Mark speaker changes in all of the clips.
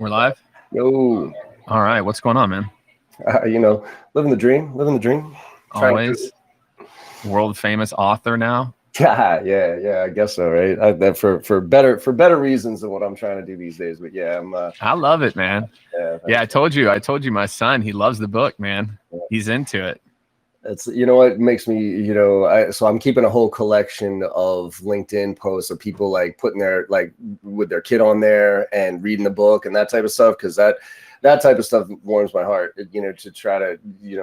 Speaker 1: We're live?
Speaker 2: Yo.
Speaker 1: All right. What's going on, man?
Speaker 2: Living the dream.
Speaker 1: Always. World famous author now.
Speaker 2: Yeah, I guess so, right? For better reasons than what I'm trying to do these days. But yeah,
Speaker 1: I love it, man.
Speaker 2: Yeah,
Speaker 1: I told you my son, he loves the book, man. He's into it.
Speaker 2: It's, what makes me, so I'm keeping a whole collection of LinkedIn posts of people like putting their, like with their kid on there and reading the book and that type of stuff. Cause that type of stuff warms my heart, to try to,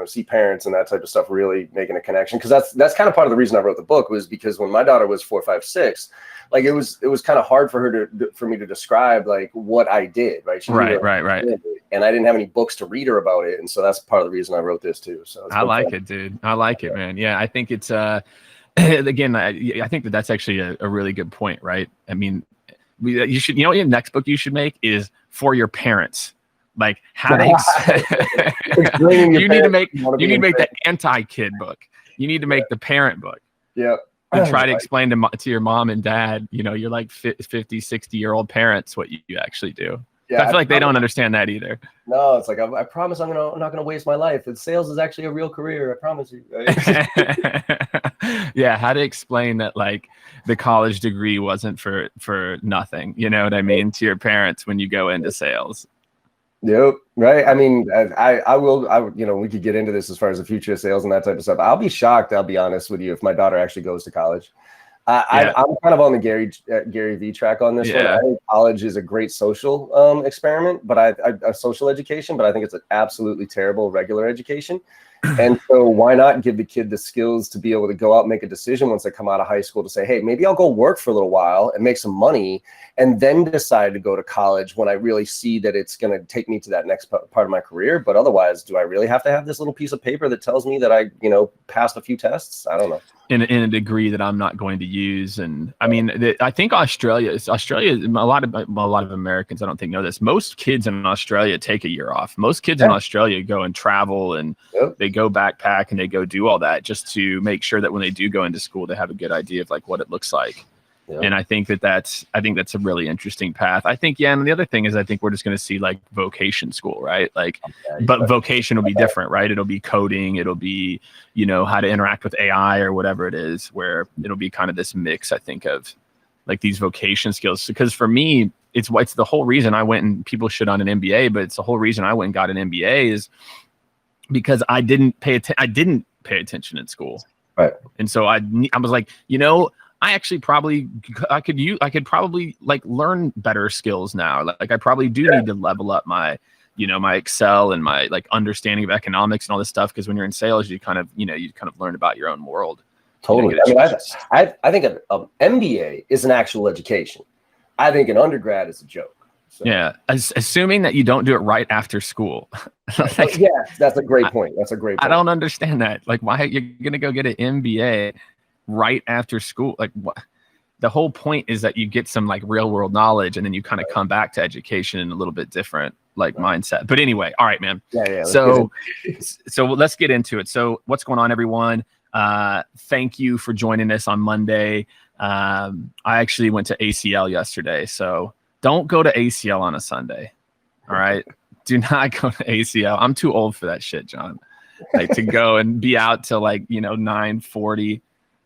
Speaker 2: see parents and that type of stuff really making a connection. Cause that's kind of part of the reason I wrote the book, was because when my daughter was 4, 5, 6, like it was kind of hard for me to describe like what I did, right?
Speaker 1: Right.
Speaker 2: And I didn't have any books to read her about it. And so that's part of the reason I wrote this too. So
Speaker 1: I like it, dude. I like it, man. Yeah. I think it's, again, I think that's actually a really good point, right? I mean, you should, your next book you should make is for your parents. Like how to, you need to make the anti-kid book. You need to make the parent book.
Speaker 2: Yeah.
Speaker 1: And try to explain to your mom and dad, you're like 50, 60-year-old parents, what you actually do. Yeah, I feel like they don't understand that either.
Speaker 2: No, it's like, I promise I'm not going to waste my life. And sales is actually a real career. I promise you. Right?
Speaker 1: Yeah. How to explain that, like the college degree wasn't for nothing. You know what I mean? To your parents when you go into sales.
Speaker 2: Yep. Right. I mean, I will, we could get into this as far as the future of sales and that type of stuff. I'll be shocked, I'll be honest with you, if my daughter actually goes to college. I'm kind of on the Gary V track on this one. I think college is a great social experiment, but a social education, but I think it's an absolutely terrible regular education. And so why not give the kid the skills to be able to go out and make a decision once they come out of high school to say, hey, maybe I'll go work for a little while and make some money and then decide to go to college when I really see that it's going to take me to that next part of my career. But otherwise, do I really have to have this little piece of paper that tells me that I, passed a few tests? I don't know.
Speaker 1: In a degree that I'm not going to use. And I mean, I think Australia, a lot of Americans, I don't think know this. Most kids in Australia take a year off. Most kids in Australia go and travel and they go backpack and they go do all that just to make sure that when they do go into school, they have a good idea of like what it looks like. And I think that's a really interesting path. I think, and the other thing is I think we're just going to see like vocation school, right? Like, but vocation will be different, right? It'll be coding. It'll be, how to interact with AI or whatever it is, where it'll be kind of this mix, I think, of like these vocation skills. Because for me, it's the whole reason I went, and people shit on an MBA, but it's the whole reason I went and got an MBA is because I didn't pay attention in school.
Speaker 2: Right.
Speaker 1: And so I was like, I actually I could probably like learn better skills now. Like I probably do need to level up my, my Excel and my like understanding of economics and all this stuff. Cause when you're in sales, you kind of learn about your own world.
Speaker 2: Totally. I think an MBA is an actual education. I think an undergrad is a joke. So.
Speaker 1: Yeah. Assuming that you don't do it right after school.
Speaker 2: Like, yeah, that's a great point. I
Speaker 1: don't understand that. Like why you're going to go get an MBA right after school? Like what? The whole point is that you get some like real world knowledge and then you kind of come back to education in a little bit different like mindset. But anyway, all right, man.
Speaker 2: Yeah.
Speaker 1: So let's get into it. So what's going on, everyone? Thank you for joining us on Monday. I actually went to ACL yesterday, so don't go to ACL on a Sunday. All right. Do not go to ACL. I'm too old for that shit, John. Like to go and be out till like, 9:40.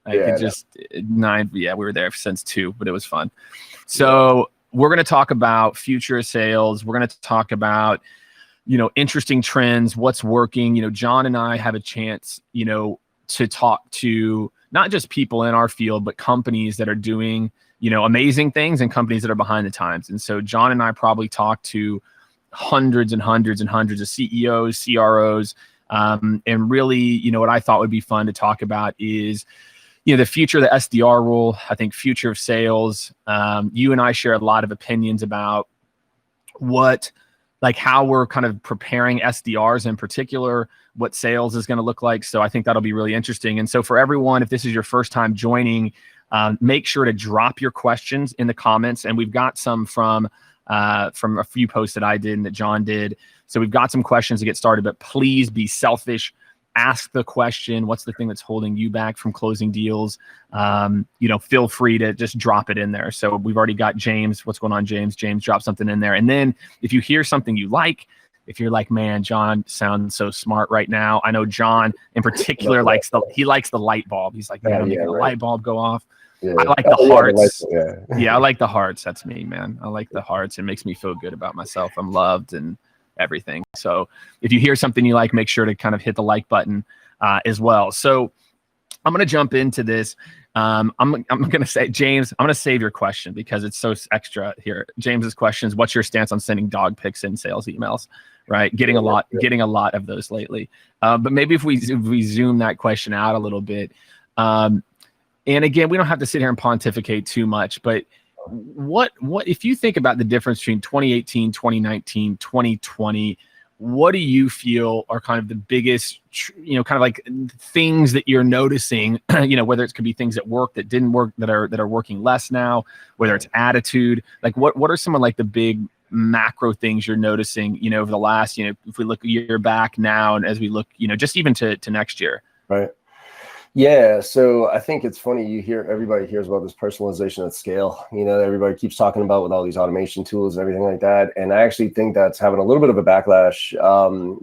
Speaker 1: We were there since 2, but it was fun. So we're going to talk about future sales. We're going to talk about, interesting trends, what's working. John and I have a chance, to talk to not just people in our field, but companies that are doing, amazing things and companies that are behind the times. And so John and I probably talk to hundreds and hundreds and hundreds of CEOs, CROs. And really, what I thought would be fun to talk about is, the future of the SDR role, I think future of sales. You and I share a lot of opinions about how we're kind of preparing SDRs in particular, what sales is going to look like. So I think that'll be really interesting. And so for everyone, if this is your first time joining, make sure to drop your questions in the comments. And we've got some from a few posts that I did and that John did. So we've got some questions to get started, but please be selfish. ask the question, what's the thing that's holding you back from closing deals? Feel free to just drop it in there. So we've already got James. What's going on, James? James, drop something in there. And then if you hear something you like, if you're like, man, John sounds so smart right now. I know John in particular likes the light bulb. He's like, man, I'm making a light bulb go off. Yeah. I like the hearts. I like the hearts. That's me, man. I like the hearts. It makes me feel good about myself. I'm loved and everything. So if you hear something you like, make sure to kind of hit the like button as well. So I'm going to jump into this. I'm going to say, James, I'm going to save your question because it's so extra here. James's question is, what's your stance on sending dog pics in sales emails? Right. Getting a lot of those lately. But maybe if we zoom that question out a little bit, and again, we don't have to sit here and pontificate too much, but what if you think about the difference between 2018, 2019, 2020, what do you feel are kind of the biggest, kind of like things that you're noticing, whether it could be things that work, that didn't work, that are working less now, whether it's attitude, like what are some of like the big macro things you're noticing, over the last, if we look a year back now, and as we look, just even to next year.
Speaker 2: Right. Yeah. So I think it's funny. Everybody hears about this personalization at scale, everybody keeps talking about with all these automation tools and everything like that. And I actually think that's having a little bit of a backlash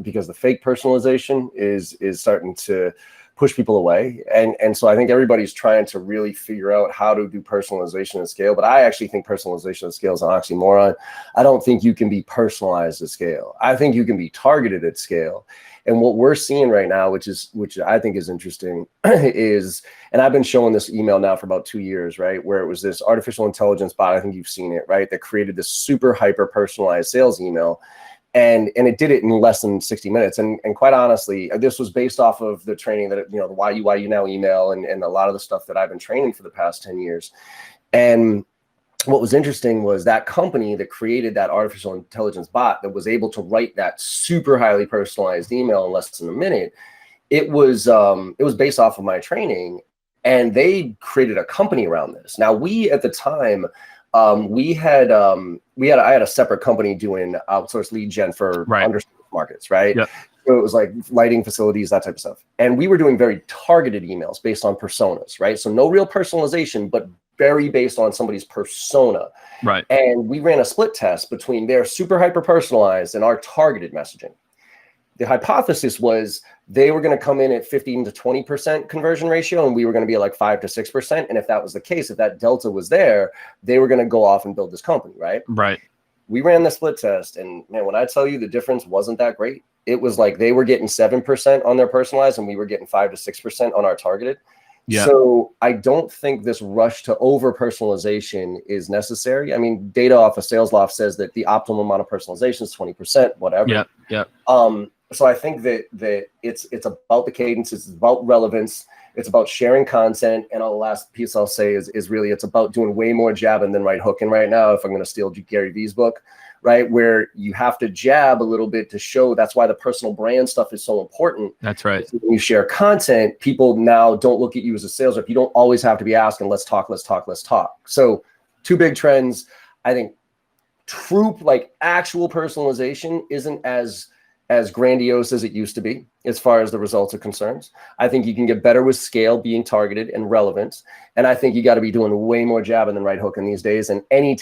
Speaker 2: because the fake personalization is starting to push people away. And so I think everybody's trying to really figure out how to do personalization at scale. But I actually think personalization at scale is an oxymoron. I don't think you can be personalized at scale. I think you can be targeted at scale. And what we're seeing right now, which I think is interesting, is, and I've been showing this email now for about 2 years, right? Where it was this artificial intelligence bot, I think you've seen it, right? That created this super hyper personalized sales email. And it did it in less than 60 minutes. And quite honestly, this was based off of the training that, the why you now email and a lot of the stuff that I've been training for the past 10 years. And what was interesting was that company that created that artificial intelligence bot that was able to write that super highly personalized email in less than a minute. It was based off of my training, and they created a company around this. Now we, at the time, I had a separate company doing outsourced lead gen for underserved markets, right? Yep. So it was like lighting facilities, that type of stuff. And we were doing very targeted emails based on personas, right? So no real personalization, but very based on somebody's persona. Right. And we ran a split test between their super hyper personalized and our targeted messaging. The hypothesis was they were going to come in at 15 to 20% conversion ratio, and we were going to be at like 5 to 6%. And if that was the case, if that delta was there, they were going to go off and build this company, right? Right. We ran the split test, and man, when I tell you the difference wasn't that great, it was like they were getting 7% on their personalized, and we were getting 5 to 6% on our targeted. Yeah. So I don't think this rush to over personalization is necessary. I mean, data off of Sales Loft says that the optimal amount of personalization is 20%, whatever. Yeah. Yeah. So I think that it's about the cadence, it's about relevance, it's about sharing content, and the last piece I'll say is really it's about doing way more jabbing than right hooking right now. If I'm going to steal Gary Vee's book, right, where you have to jab a little bit to show. That's why the personal brand stuff is so important. That's right. When you share content, people now don't look at you as a sales rep. You don't always have to be asking, let's talk. So 2 big trends. I think true, like actual personalization isn't as grandiose as it used to be as far as the results are concerned. I think you can get better with scale, being targeted and relevant. And I think you got to be doing way more jabbing than right hooking these days. And any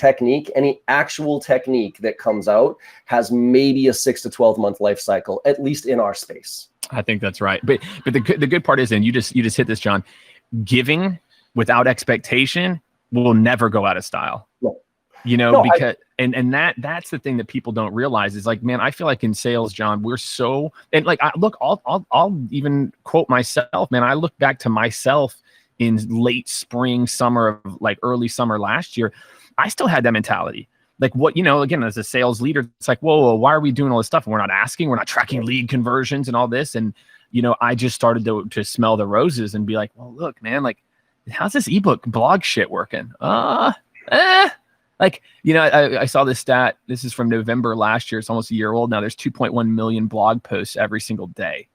Speaker 2: actual technique that comes out has maybe a 6 to 12 month life cycle, at least in our space. I think that's right. But the good part is, and you just hit this, John, giving without expectation will never go out of style. No. Because that's the thing that people don't realize is like, man, I feel like in sales, John, we're so, and like, I'll even quote myself, man. I look back to myself in late spring, summer, like early summer last year. I still had that mentality. Like what, again, as a sales leader, it's like, whoa, why are we doing all this stuff? And we're not asking, we're not tracking lead conversions and all this. And, I just started to smell the roses and be like, well, look, man, like, how's this ebook blog shit working? Like, I saw this stat. This is from November last year. It's almost a year old now. There's 2.1 million blog posts every single day.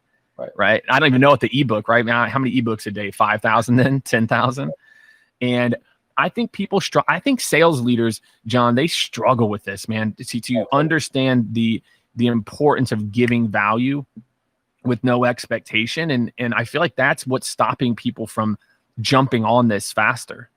Speaker 2: Right. I don't even know what the ebook, right now. How many ebooks a day? 5,000 then 10,000. And I think I think sales leaders, John, they struggle with this, man. To understand the importance of giving value
Speaker 1: with no expectation. And I feel like that's what's stopping people from jumping on this faster.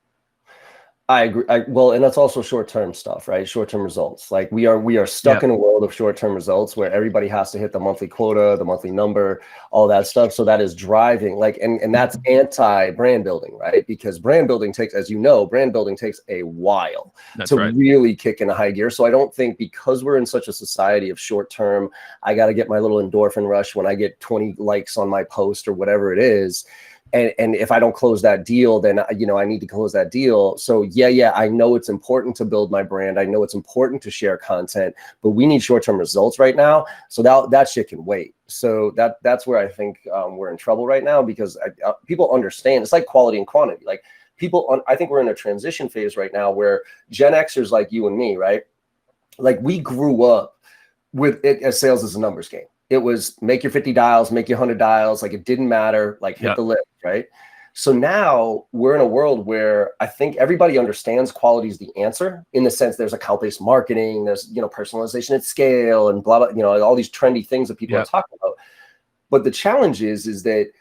Speaker 2: I agree. Well, and that's also short-term stuff, right? Short-term results. Like we are stuck in a world of short-term results where everybody has to hit the monthly quota, the monthly number, all that stuff. So that is driving and that's anti-brand building, right? Because brand building takes, as you know, brand building takes a while really kick into high gear. So I don't think because we're in such a society of short-term, I got to get my little endorphin rush when I get 20 likes on my post or whatever it is. And if I don't close that deal, then, I need to close that deal. So I know it's important to build my brand. I know it's important to share content, but we need short-term results right now. So that shit can wait. So that's where I think we're in trouble right now, because people understand it's like quality and quantity. Like I think we're in a transition phase right now where Gen Xers like you and me, right? Like we grew up with it as sales as a numbers game. It was make your 50 dials, make your 100 dials. Like it didn't matter, like hit the list, right? So now we're in a world where I think everybody understands quality is the answer, in the sense there's account-based marketing, there's, personalization at scale and blah, blah, all these trendy things that people are talking about. But the challenge is that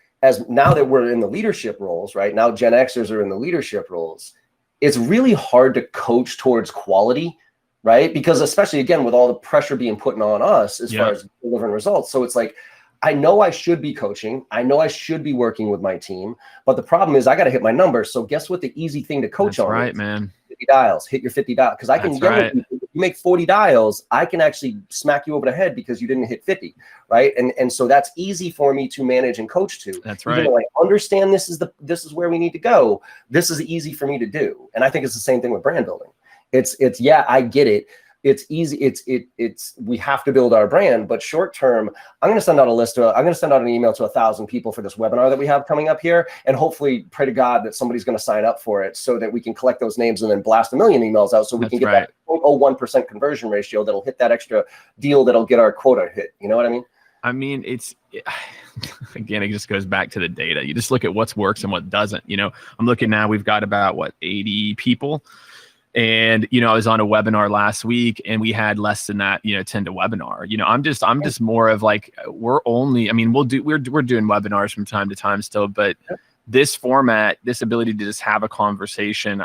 Speaker 2: now that we're in the leadership roles, right? Now Gen Xers are in the leadership roles. It's really hard to coach towards quality, right? Because especially, again, with all the pressure being put on us as far as delivering results. So it's like, I know I should be coaching. I know I should be working with my team. But the problem is I got to hit my numbers. So guess what the easy thing to coach on
Speaker 1: right,
Speaker 2: is?
Speaker 1: Man.
Speaker 2: 50 dials. Hit your 50 dials. Because I can yell at you. If you make 40 dials, I can actually smack you over the head because you didn't hit 50, right? And so that's easy for me to manage and coach to.
Speaker 1: That's right.
Speaker 2: Even though I understand this is where we need to go. This is easy for me to do. And I think it's the same thing with brand building. It's I get it. It's easy. We have to build our brand, but short term, I'm going to send out an email to 1,000 people for this webinar that we have coming up here. And hopefully pray to God that somebody's going to sign up for it so that we can collect those names and then blast 1 million emails out. So we can get that 0.01% conversion ratio. That'll hit that extra deal. That'll get our quota hit. You know what I mean?
Speaker 1: I mean, again, it just goes back to the data. You just look at what works and what doesn't. I'm looking now, we've got about 80 people. And, I was on a webinar last week and we had less than that, attend a webinar. I'm just more of like, we're doing webinars from time to time still, but this format, this ability to just have a conversation.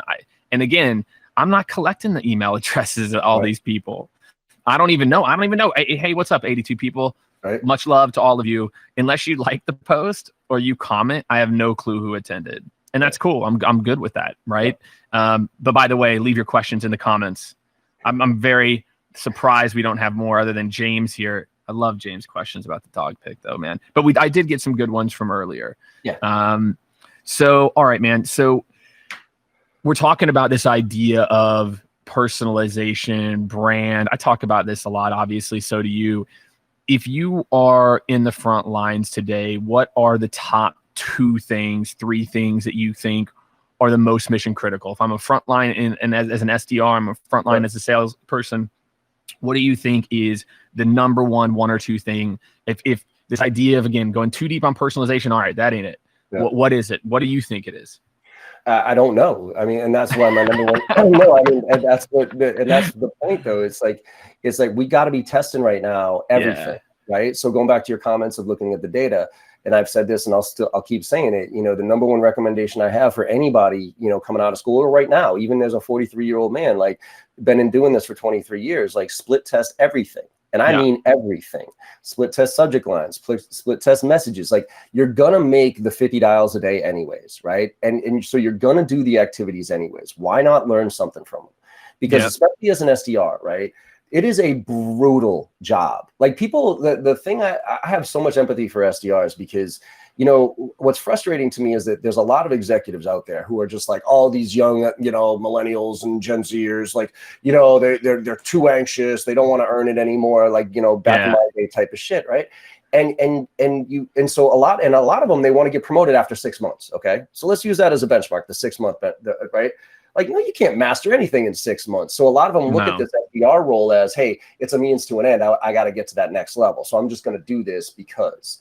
Speaker 1: And again, I'm not collecting the email addresses of all these people. I don't even know. Hey, what's up, 82 people? Right. Much love to all of you. Unless you like the post or you comment, I have no clue who attended. And that's cool. I'm good with that, right? But by the way, leave your questions in the comments. I'm very surprised we don't have more other than James here. I love James' questions about the dog pick, though, man. But I did get some good ones from earlier. Yeah. So, all right, man. So we're talking about this idea of personalization, brand. I talk about this a lot, obviously. So do you. If you are in the front lines today, what are the top 2 things, 3 things that you think are the most mission critical? If I'm a frontline and as an SDR, I'm a frontline as a salesperson, what do you think is the number one or 2 thing? If this idea of, again, going too deep on personalization, all right, that ain't it. Yeah. What is it? What do you think it is?
Speaker 2: I don't know. I mean, and that's why my number one. I don't know. I mean, and that's the point, though. It's like we got to be testing right now everything, right? So going back to your comments of looking at the data. And I've said this and I'll keep saying it, the number one recommendation I have for anybody, coming out of school or right now, even as a 43-year-old man, like been doing this for 23 years, like split test everything. And I mean everything. Split test subject lines, split test messages. Like you're going to make the 50 dials a day anyways, right? And so you're going to do the activities anyways. Why not learn something from them? Because especially as an SDR, right? It is a brutal job. Like people, the thing I have so much empathy for SDRs because, what's frustrating to me is that there's a lot of executives out there who are just like all these young, millennials and Gen Zers, like, they're too anxious. They don't want to earn it anymore. Like, back in my day type of shit. Right. And so a lot of them, they want to get promoted after 6 months. Okay. So let's use that as a benchmark, the 6 month, right? Like, no, you can't master anything in 6 months. So a lot of them look at this SDR role as, hey, it's a means to an end. I got to get to that next level. So I'm just going to do this because.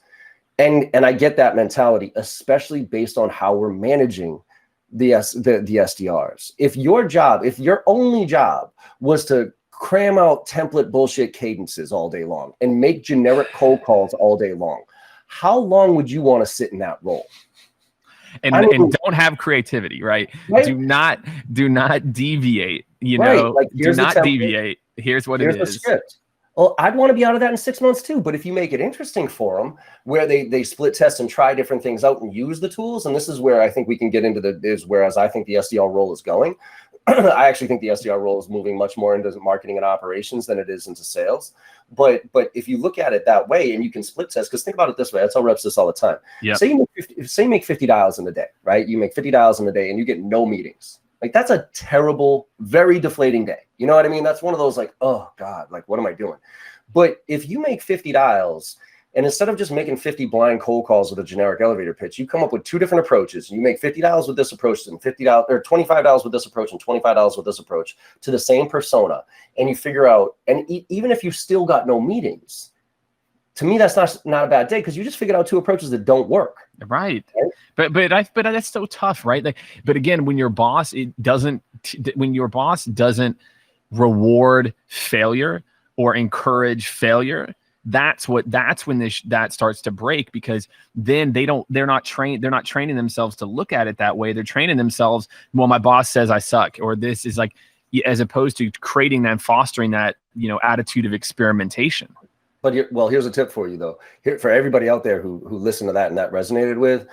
Speaker 2: And I get that mentality, especially based on how we're managing the SDRs. If your only job was to cram out template bullshit cadences all day long and make generic cold calls all day long, how long would you want to sit in that role?
Speaker 1: And don't have creativity, right?
Speaker 2: Right?
Speaker 1: Do not deviate,
Speaker 2: Right. Like,
Speaker 1: do not deviate. Here's what it is.
Speaker 2: The script. Well, I'd want to be out of that in 6 months too. But if you make it interesting for them, where they split test and try different things out and use the tools, and this is where I think we can get into whereas I think the SDR role is going. I actually think the SDR role is moving much more into marketing and operations than it is into sales. But if you look at it that way, and you can split test, because think about it this way, I tell reps this all the time.
Speaker 1: Yep.
Speaker 2: Say you make 50 dials in a day, right? You make 50 dials in a day and you get no meetings. Like, that's a terrible, very deflating day. You know what I mean? That's one of those like, oh God, like, what am I doing? But if you make 50 dials, and instead of just making 50 blind cold calls with a generic elevator pitch, you come up with 2 different approaches. You make $50 with this approach and $50 or $25 with this approach and $25 with this approach to the same persona. And you figure out, and even if you still got no meetings, to me, that's not a bad day, because you just figured out 2 approaches that don't work.
Speaker 1: Right. But that's so tough, right? Like, but again, when your boss doesn't reward failure or encourage failure, that's when that starts to break, because then they're not training themselves to look at it that way. They're training themselves, well, my boss says I suck, or this is like, as opposed to creating that, fostering that, attitude of experimentation.
Speaker 2: But here's a tip for you though. Here, for everybody out there who listened to that and that resonated with,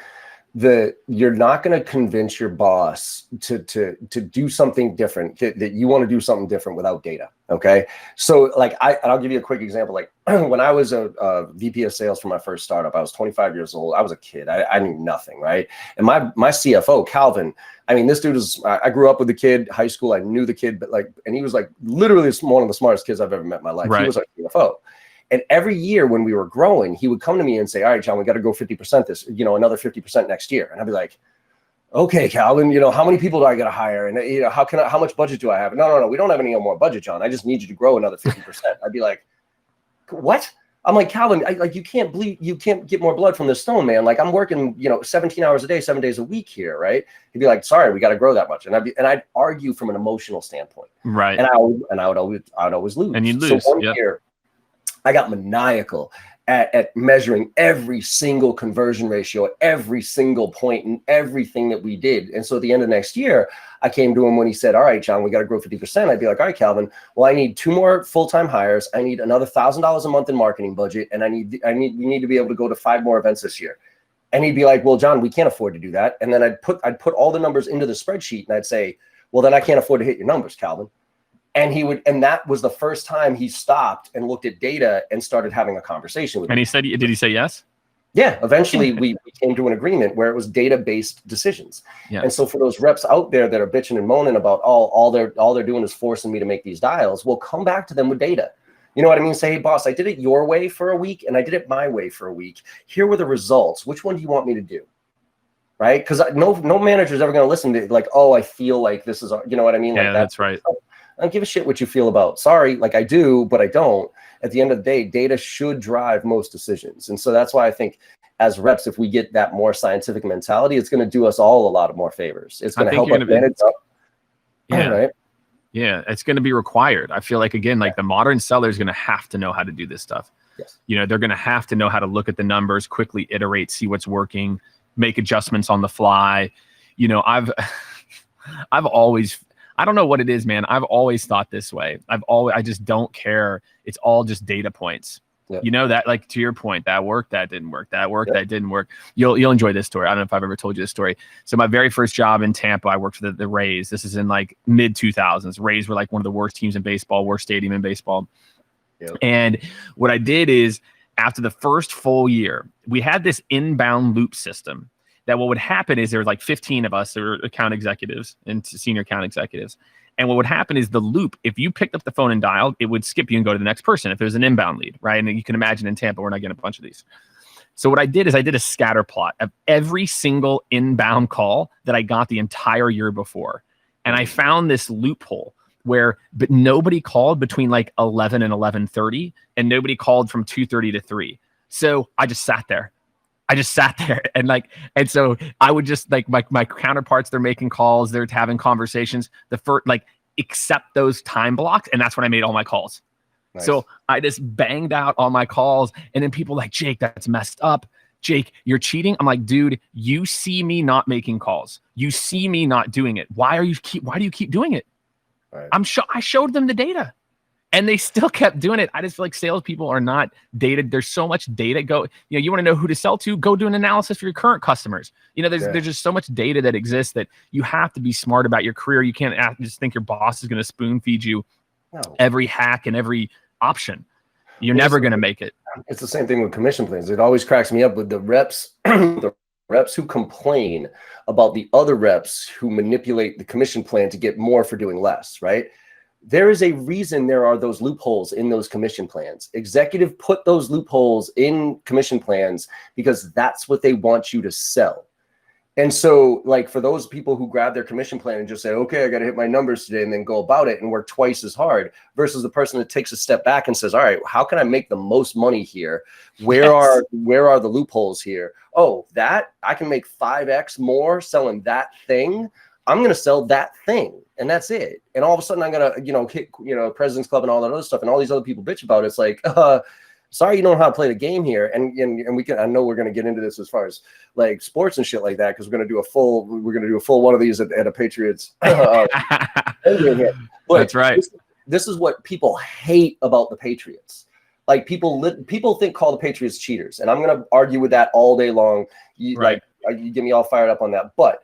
Speaker 2: you're not going to convince your boss to do something different, that you want to do something different without data. Okay. So like, I'll give you a quick example. Like, when I was a VP of sales for my first startup, I was 25 years old. I was a kid. I knew nothing. Right. And my CFO, Calvin, I mean, this dude I grew up with the kid, high school. I knew the kid, but and he was like literally one of the smartest kids I've ever met in my life. Right. He was our CFO. And every year when we were growing, he would come to me and say, all right, John, we got to go 50% this, another 50% next year. And I'd be like, okay, Calvin, how many people do I got to hire? And how much budget do I have? No, we don't have any more budget, John. I just need you to grow another 50%. I'd be like, what? I'm like, Calvin, you can't get more blood from this stone, man. Like, I'm working, 17 hours a day, 7 days a week here, right? He'd be like, sorry, we got to grow that much. And I'd argue from an emotional standpoint.
Speaker 1: Right.
Speaker 2: And I would always lose.
Speaker 1: And you'd lose.
Speaker 2: So one year, I got maniacal at measuring every single conversion ratio, every single point in everything that we did. And so at the end of next year, I came to him when he said, all right, John, we got to grow 50%. I'd be like, all right, Calvin, well, I need 2 more full-time hires. I need another $1,000 a month in marketing budget. And we need to be able to go to 5 more events this year. And he'd be like, well, John, we can't afford to do that. And then I'd put all the numbers into the spreadsheet, and I'd say, well, then I can't afford to hit your numbers, Calvin. And that was the first time he stopped and looked at data and started having a conversation with me.
Speaker 1: And he said, did he say yes?
Speaker 2: Yeah. Eventually we came to an agreement where it was data-based decisions.
Speaker 1: Yeah.
Speaker 2: And so for those reps out there that are bitching and moaning about, all they're doing is forcing me to make these dials, we'll come back to them with data. You know what I mean? Say, hey, boss, I did it your way for a week and I did it my way for a week. Here were the results. Which one do you want me to do? Right? Because no manager is ever going to listen to like, oh, I feel like this is, you know what I mean?
Speaker 1: Yeah, that's right.
Speaker 2: I don't give a shit what you feel about. Sorry, like I do, but I don't. At the end of the day, data should drive most decisions. And so that's why I think as reps, if we get that more scientific mentality, it's going to do us all a lot of more favors. It's going to help us manage up.
Speaker 1: Yeah.
Speaker 2: Right?
Speaker 1: Yeah, it's going to be required. I feel like, again, like the modern seller is going to have to know how to do this stuff.
Speaker 2: Yes.
Speaker 1: They're going to have to know how to look at the numbers, quickly iterate, see what's working, make adjustments on the fly. I've always, I don't know what it is, man. I've always thought this way. I just don't care. It's all just data points. Yeah. That, like, to your point, that worked, that didn't work, that worked, that didn't work. You'll enjoy this story. I don't know if I've ever told you this story. So my very first job in Tampa, I worked for the Rays. This is in like mid 2000s. Rays were like one of the worst teams in baseball, worst stadium in baseball. Yep. And what I did is, after the first full year, we had this inbound loop system that what would happen is there were like 15 of us, there were account executives and senior account executives. And what would happen is the loop, if you picked up the phone and dialed, it would skip you and go to the next person if there's an inbound lead, right? And you can imagine in Tampa, we're not getting a bunch of these. So what I did is I did a scatter plot of every single inbound call that I got the entire year before. And I found this loophole but nobody called between like 11 and 11:30, and nobody called from 2:30 to 3. So I just sat there. And so I would just like my counterparts, they're making calls, they're having conversations, accept those time blocks. And that's when I made all my calls. Nice. So I just banged out all my calls, and then people like, Jake, that's messed up. Jake, you're cheating. I'm like, dude, you see me not making calls. You see me not doing it. Why do you keep doing it?
Speaker 2: Right.
Speaker 1: I showed them the data and they still kept doing it. I just feel like salespeople are not dated. There's so much data. You want to know who to sell to, go do an analysis for your current customers. There's just so much data that exists that you have to be smart about your career. You can't just think your boss is going to spoon feed you every hack and every option. You're never going to make it.
Speaker 2: It's the same thing with commission plans. It always cracks me up with the reps, the reps who complain about the other reps who manipulate the commission plan to get more for doing less, right? There is a reason there are those loopholes in those commission plans. Executive put those loopholes in commission plans because that's what they want you to sell. And so, like, for those people who grab their commission plan and just say, okay, I got to hit my numbers today, and then go about it and work twice as hard, versus the person that takes a step back and says, all right, how can I make the most money here? Where are the loopholes here? Oh, that I can make 5x more selling that thing. I'm going to sell that thing, and that's it. And all of a sudden I'm going to, hit, President's Club and all that other stuff. And all these other people bitch about it. It's like, sorry, you don't know how to play the game here. And we can, I know we're going to get into this as far as like sports and shit like that, because we're going to do a full one of these at a Patriots.
Speaker 1: That's right.
Speaker 2: This is what people hate about the Patriots. Like people think call the Patriots cheaters, and I'm going to argue with that all day long. You get me all fired up on that. But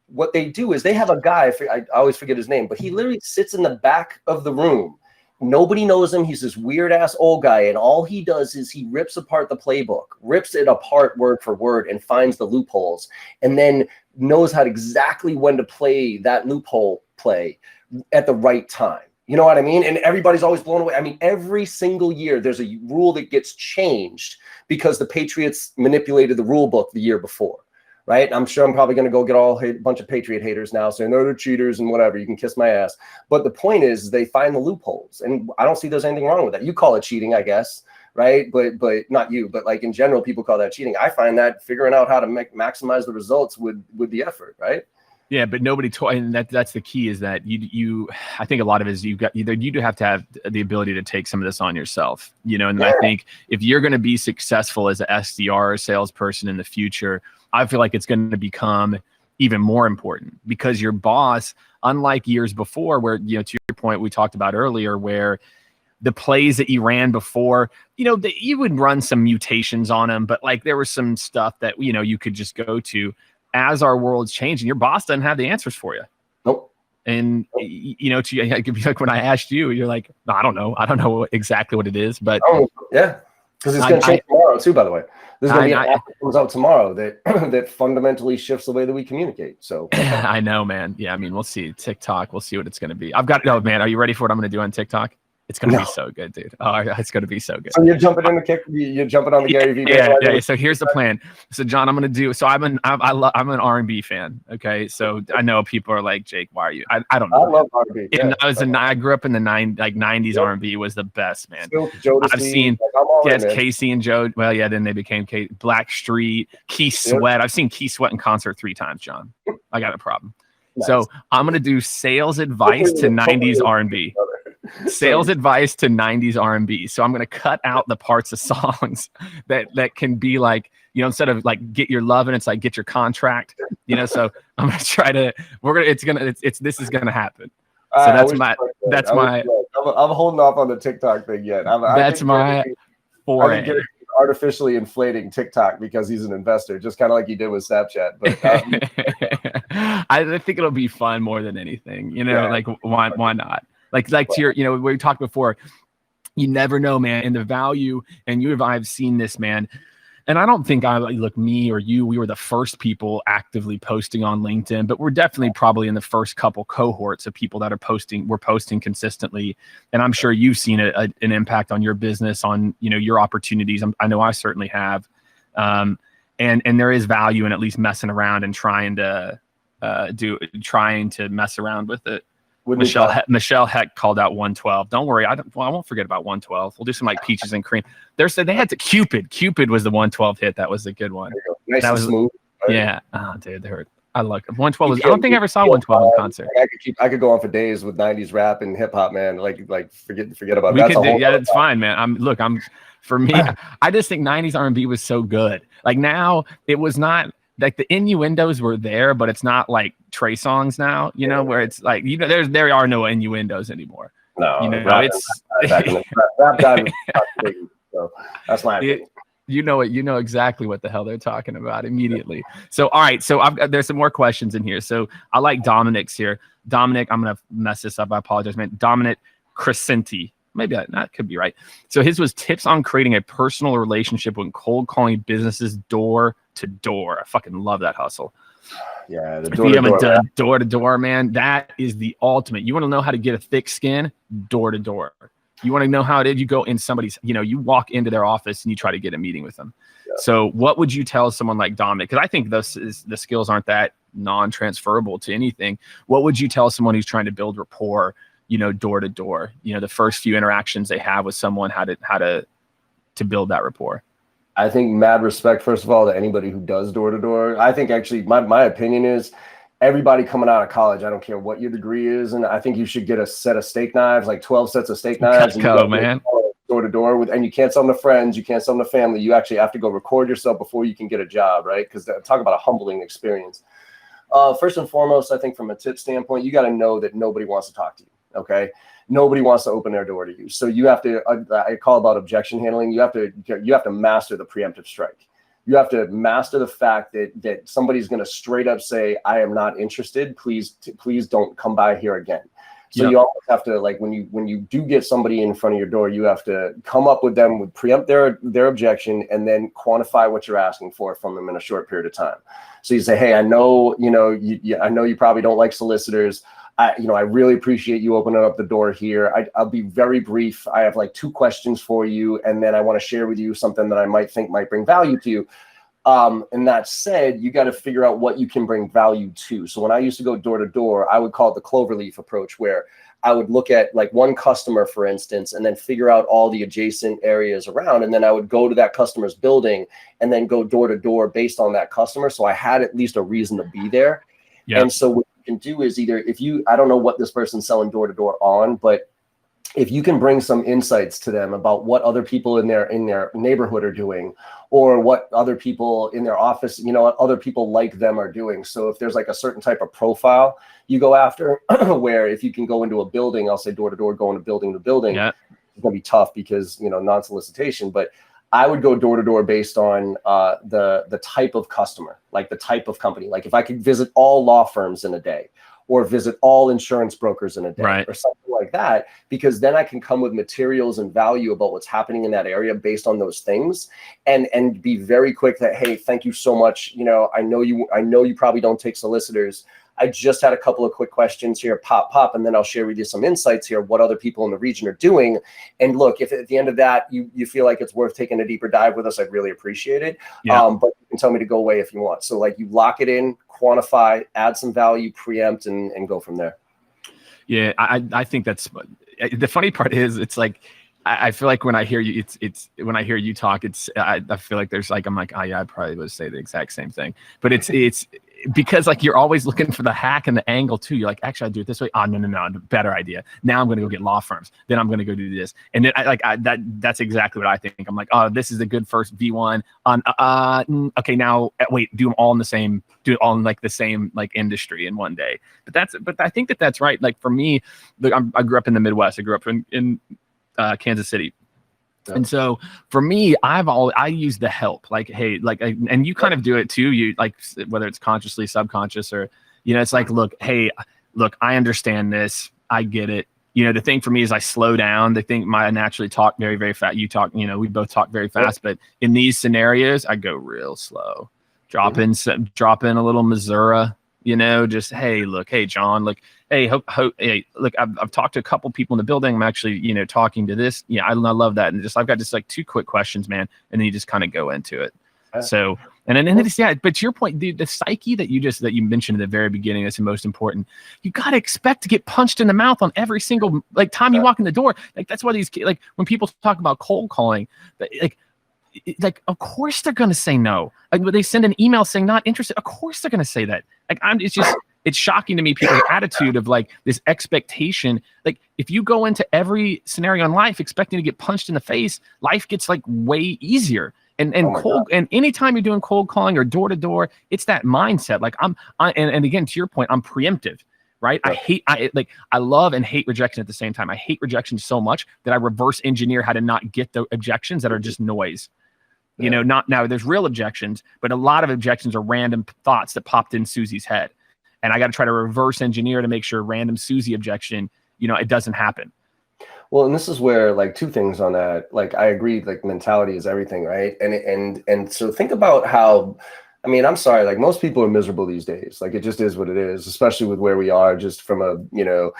Speaker 2: what they do is they have a guy, I always forget his name, but he literally sits in the back of the room. Nobody knows him. He's this weird ass old guy. And all he does is he rips apart the playbook, rips it apart word for word, and finds the loopholes, and then knows how exactly when to play that loophole play at the right time. You know what I mean? And everybody's always blown away. I mean, every single year there's a rule that gets changed because the Patriots manipulated the rule book the year before. Right? I'm sure I'm probably going to go get a bunch of Patriot haters now saying, no, they're cheaters and whatever. You can kiss my ass. But the point is they find the loopholes. And I don't see there's anything wrong with that. You call it cheating, I guess. Right? But not you. But like in general, people call that cheating. I find that figuring out how to maximize the results with the effort. Right?
Speaker 1: Yeah, but nobody and that's the key, is that you I think a lot of it is you do have to have the ability to take some of this on yourself, and I think if you're going to be successful as an SDR or a salesperson in the future, I feel like it's going to become even more important, because your boss, unlike years before where, to your point we talked about earlier, where the plays that you ran before, that you would run some mutations on them, but like there was some stuff that, you could just go to. As our world's changing, your boss doesn't have the answers for you.
Speaker 2: Nope.
Speaker 1: And it could be like when I asked you, you're like, no, I don't know exactly what it is, but
Speaker 2: yeah, because it's going to change tomorrow too. By the way, there's going to be an app that comes out tomorrow that fundamentally shifts the way that we communicate. So
Speaker 1: I know, man. Yeah, I mean, we'll see. TikTok, we'll see what it's going to be. Oh man, are you ready for what I'm going to do on TikTok? It's going to be so good, dude. Oh, it's going to be so good.
Speaker 2: So you're jumping on the Gary Vee.
Speaker 1: Yeah. So here's the plan. So John, I'm going to do. So I'm an R&B fan. Okay. So I know people are like, Jake, why are you? I don't know.
Speaker 2: I love R&B. Yeah.
Speaker 1: I grew up in the 90s. R&B was the best, man. I've seen Casey and Joe. Well, yeah. Then they became Blackstreet, Keith Sweat. I've seen Keith Sweat in concert 3 times, John. I got a problem. Nice. So I'm going to do sales advice to 90s R&B. Sales advice to 90s R&B. So I'm going to cut out the parts of songs that can be like, instead of like get your love, and it's like get your contract, so I'm going to try to, this is going to happen. So I'm
Speaker 2: holding off on the TikTok thing yet.
Speaker 1: That's my foray.
Speaker 2: Artificially inflating TikTok because he's an investor, just kind of like you did with Snapchat. But
Speaker 1: I think it'll be fun more than anything, like why not? Like to your, we talked before, you never know, man, and the value, and I've seen this, man. And I don't think me or you, we were the first people actively posting on LinkedIn, but we're definitely probably in the first couple cohorts of people that we're posting consistently. And I'm sure you've seen an impact on your business, on, your opportunities. I know I certainly have. And there is value in at least messing around and trying to mess around with it. Michelle Heck called out 112. Don't worry, I won't forget about 112. We'll do some like peaches and cream. They had to Cupid. Cupid was the 112 hit. That was a good one.
Speaker 2: Nice and smooth.
Speaker 1: Yeah. Oh, dude, they hurt. I like 112. I don't think I ever saw 112 in concert.
Speaker 2: I could go on for days with 90s rap and hip hop, man. Like forget about it.
Speaker 1: We could do, yeah, that's fine, man. For me, I just think 90s R&B was so good. Like now, it was not like the innuendos were there, but it's not like Trey songs now, you know, where it's like, you know, there are no innuendos anymore.
Speaker 2: No,
Speaker 1: you know,
Speaker 2: rap guy. So that's my opinion.
Speaker 1: You know it. You know exactly what the hell they're talking about immediately. So, all right. So there's some more questions in here. So I like Dominic's here. Dominic, I'm gonna mess this up. I apologize, man. Dominic Crescenti. Maybe that could be right. So his was tips on creating a personal relationship when cold calling businesses door to door. I fucking love that hustle.
Speaker 2: Yeah,
Speaker 1: if you haven't done door to door, man, that is the ultimate. You want to know how to get a thick skin? Door to door. You want to know how it is? You go in somebody's, you know, you walk into their office and you try to get a meeting with them. Yeah. So what would you tell someone like Dominic? Because I think the skills aren't that non-transferable to anything. What would you tell someone who's trying to build rapport, you know, door to door? You know, the first few interactions they have with someone, how to build that rapport.
Speaker 2: I think mad respect, first of all, to anybody who does door to door. I think actually my opinion is everybody coming out of college, I don't care what your degree is, and I think you should get a set of steak knives, like 12 sets of steak knives.
Speaker 1: Let's go, man.
Speaker 2: Door to door with, and you can't sell them to friends, you can't sell them to family. You actually have to go record yourself before you can get a job, right? Because talk about a humbling experience. First and foremost, I think from a tip standpoint, you got to know that nobody wants to talk to you. Okay, nobody wants to open their door to you. So you have to. I call about objection handling. You have to master the preemptive strike. You have to master the fact that somebody's going to straight up say, "I am not interested. Please don't come by here again." So you always have to, like, when you do get somebody in front of your door, you have to come up with them, with preempt their objection, and then quantify what you're asking for from them in a short period of time. So you say, "Hey, I know you probably don't like solicitors. I really appreciate you opening up the door here. I'll be very brief. I have like 2 questions for you, and then I want to share with you something that I might bring value to you." And that said, you got to figure out what you can bring value to. So when I used to go door to door, I would call it the cloverleaf approach, where I would look at like one customer, for instance, and then figure out all the adjacent areas around. And then I would go to that customer's building and then go door to door based on that customer. So I had at least a reason to be there. Yeah. And so what you can do is either, I don't know what this person's selling door to door on, but if you can bring some insights to them about what other people in their neighborhood are doing, or what other people in their office, what other people like them are doing. So if there's like a certain type of profile you go after, where if you can go into a building, I'll say door to door, going to building to building, yeah. It's gonna be tough because, non-solicitation, but I would go door to door based on the type of customer, like the type of company. Like if I could visit all law firms in a day, or visit all insurance brokers in a day, right, or something like that, because then I can come with materials and value about what's happening in that area based on those things, and be very quick that, hey, thank you so much. I know you probably don't take solicitors. I just had a couple of quick questions here, pop, and then I'll share with you some insights here, what other people in the region are doing. And look, if at the end of that, you feel like it's worth taking a deeper dive with us, I'd really appreciate it. Yeah. But you can tell me to go away if you want. So like you lock it in, quantify, add some value, preempt, and go from there.
Speaker 1: Yeah, I think that's the funny part is it's like, I feel like when I hear you, it's when I hear you talk, I feel like there's like, I'm like, oh yeah, I probably would say the exact same thing, but it's because like you're always looking for the hack and the angle too. You're like, actually, I do it this way. Oh no, better idea. Now I'm going to go get law firms. Then I'm going to go do this, and then that's exactly what I think. I'm like, oh, this is a good first V1 on. Okay, now wait, do them all in the same. Do it all in like the same like industry in one day. But I think that's right. Like for me, I grew up in the Midwest. I grew up in Kansas City. And so for me, I use the help, like, hey, like, and you kind of do it too. You like, whether it's consciously, subconscious, or, it's like, look, hey, look, I understand this. I get it. The thing for me is I slow down. The thing, I naturally talk very, very fast. You talk, we both talk very fast, but in these scenarios, I go real slow, drop in a little Missouri, just, hey, look, hey, John, look, hey, hey, look, I've talked to a couple people in the building. I'm actually, talking to this. Yeah, I love that. And I've got just like 2 quick questions, man. And then you just kind of go into it. So, and then yeah, but to your point, the psyche that you mentioned at the very beginning, that's the most important. You got to expect to get punched in the mouth on every single time you walk in the door. Like, that's why like when people talk about cold calling, like, like, of course they're going to say no. Like when they send an email saying not interested, of course they're going to say that. Like it's shocking to me, people's attitude of like this expectation. Like if you go into every scenario in life expecting to get punched in the face, life gets like way easier. And and anytime you're doing cold calling or door to door, it's that mindset. Like and again, to your point, I'm preemptive, right? Yep. I love and hate rejection at the same time. I hate rejection so much that I reverse engineer how to not get the objections that are just noise. You know, not now there's real objections, but a lot of objections are random thoughts that popped in Susie's head. And I got to try to reverse engineer to make sure random Susie objection, you know, it doesn't happen.
Speaker 2: Well, and this is where like two things on that. Like I agree, like mentality is everything, right? And so think about how, I mean, I'm sorry, like most people are miserable these days. Like it just is what it is, especially with where we are, just from a, you know,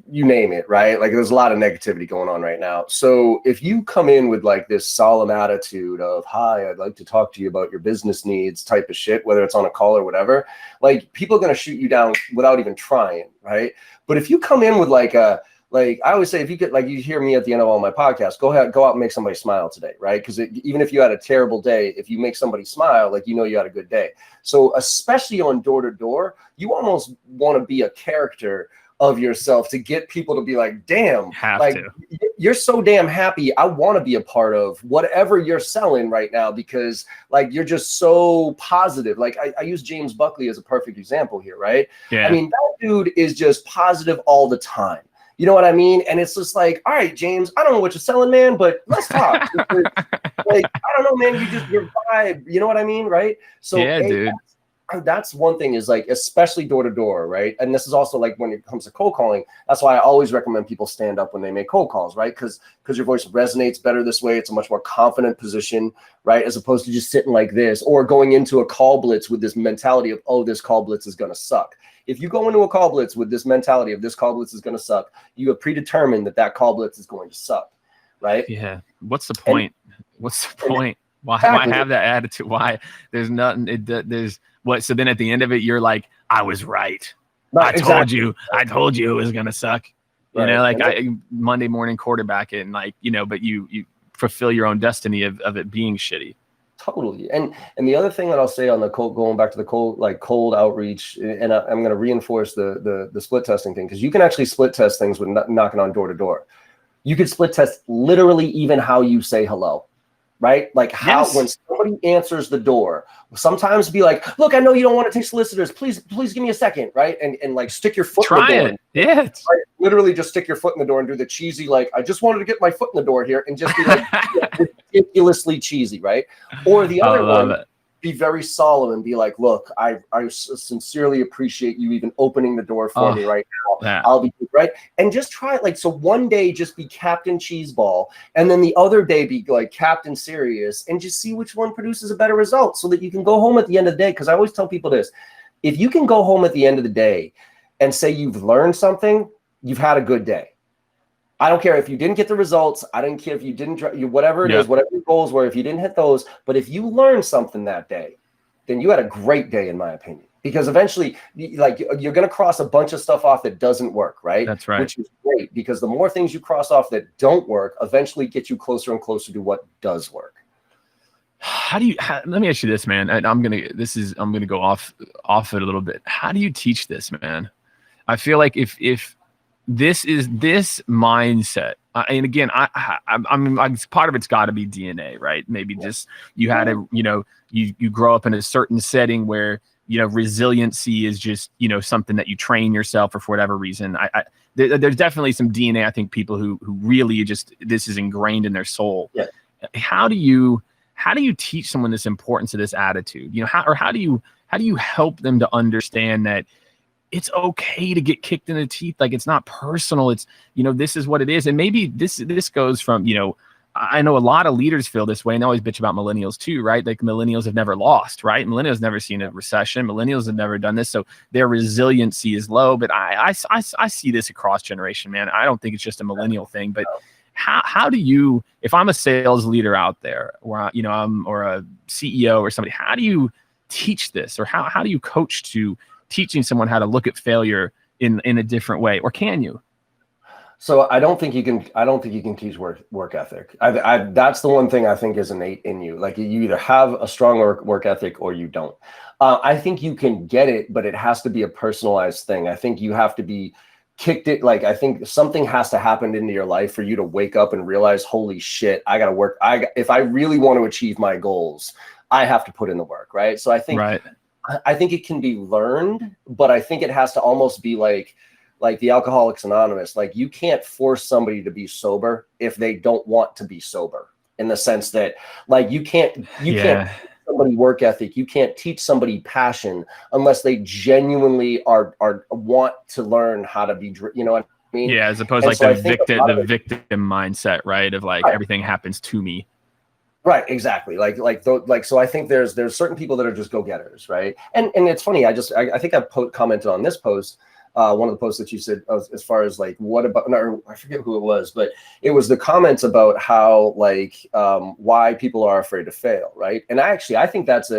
Speaker 2: you name it, right? Like there's a lot of negativity going on right now. So if you come in with like this solemn attitude of, hi, I'd like to talk to you about your business needs type of shit, whether it's on a call or whatever, like people are going to shoot you down without even trying, right? But if you come in with like I always say, if you could, like you hear me at the end of all my podcasts, go out and make somebody smile today, right? Because even if you had a terrible day, if you make somebody smile, like, you know, you had a good day. So especially on door to door, you almost want to be a character of yourself to get people to be like, damn, you're so damn happy. I want to be a part of whatever you're selling right now because like you're just so positive. Like I use James Buckley as a perfect example here, right? Yeah. I mean, that dude is just positive all the time. You know what I mean? And it's just like, all right, James, I don't know what you're selling, man, but let's talk. Like, I don't know, man, your vibe, you know what I mean? Right? So
Speaker 1: yeah, dude.
Speaker 2: That's one thing is like, especially door to door, right? And this is also like when it comes to cold calling, that's why I always recommend people stand up when they make cold calls, right? Because your voice resonates better this way. It's a much more confident position, right? As opposed to just sitting like this or going into a call blitz with this mentality of, oh, this call blitz is going to suck. If you go into a call blitz with this mentality of this call blitz is going to suck, you have predetermined that call blitz is going to suck, right?
Speaker 1: Yeah. What's the point? What's the point? Why have that attitude? Why? There's nothing. There's what? So then at the end of it, you're like, I was right. I told you it was going to suck. You know, like Monday morning quarterback it and like, you know, but you fulfill your own destiny of it being shitty.
Speaker 2: Totally. And the other thing that I'll say on the cold, going back to the cold outreach, and I'm going to reinforce the split testing thing, because you can actually split test things with knocking on door to door. You could split test literally even how you say hello, right? Like how, when somebody answers the door, sometimes be like, look, I know you don't want to take solicitors. Please give me a second. Right. And like stick your foot in the door.
Speaker 1: Yeah.
Speaker 2: Right? Literally just stick your foot in the door and do the cheesy, like, I just wanted to get my foot in the door here, and just be like ridiculously cheesy. Right. Or the other one, be very solemn and be like, look, I sincerely appreciate you even opening the door for me right now. Yeah. I'll be right. And just try it. Like, so one day just be Captain Cheeseball, and then the other day be like Captain Serious, and just see which one produces a better result so that you can go home at the end of the day. Because I always tell people this, if you can go home at the end of the day and say you've learned something, you've had a good day. I don't care if you didn't get the results. I don't care if you didn't, whatever it is, whatever your goals were, if you didn't hit those. But if you learned something that day, then you had a great day, in my opinion. Because eventually, like, you're going to cross a bunch of stuff off that doesn't work, right? That's right. Which is great, because the more things you cross off that don't work eventually get you closer and closer to what does work.
Speaker 1: Let me ask you this, man. I'm going to go off it a little bit. How do you teach this, man? I feel like if this is this mindset, and again, I'm part of it's got to be DNA, right? Maybe just you had a, you grow up in a certain setting where, resiliency is just, something that you train yourself for whatever reason. There's definitely some DNA. I think people who really just, this is ingrained in their soul. Yeah. How do you teach someone this importance of this attitude? How do you help them to understand that it's okay to get kicked in the teeth? Like, it's not personal. It's, this is what it is. And maybe this goes from, I know a lot of leaders feel this way, and they always bitch about millennials too, right? Like, millennials have never lost, right? Millennials never seen a recession. Millennials have never done this. So their resiliency is low, but I see this across generation, man. I don't think it's just a millennial thing, but how do you, if I'm a sales leader out there, or, or a CEO or somebody, how do you teach this? Or how do you coach to teaching someone how to look at failure in a different way? Or can you?
Speaker 2: So I don't think you can teach work ethic. That's the one thing I think is innate in you. Like you either have a strong work ethic or you don't. I think you can get it, but it has to be a personalized thing. I think you have to be kicked it. Like, I think something has to happen into your life for you to wake up and realize, holy shit, I got to work. If I really want to achieve my goals, I have to put in the work. Right. So I think, I think it can be learned, but I think it has to almost be like the Alcoholics Anonymous. Like, you can't force somebody to be sober if they don't want to be sober, in the sense that, like, you can't teach somebody work ethic. You can't teach somebody passion unless they genuinely are want to learn how to be, you know what I mean?
Speaker 1: Yeah. As opposed to like
Speaker 2: so
Speaker 1: the victim mindset, right? Of like, everything happens to me.
Speaker 2: Right, exactly. So I think there's certain people that are just go-getters, right? And it's funny. I think I commented on this post, one of the posts that you said, as far as like, what about? No, I forget who it was, but it was the comments about how why people are afraid to fail, right? And I think that's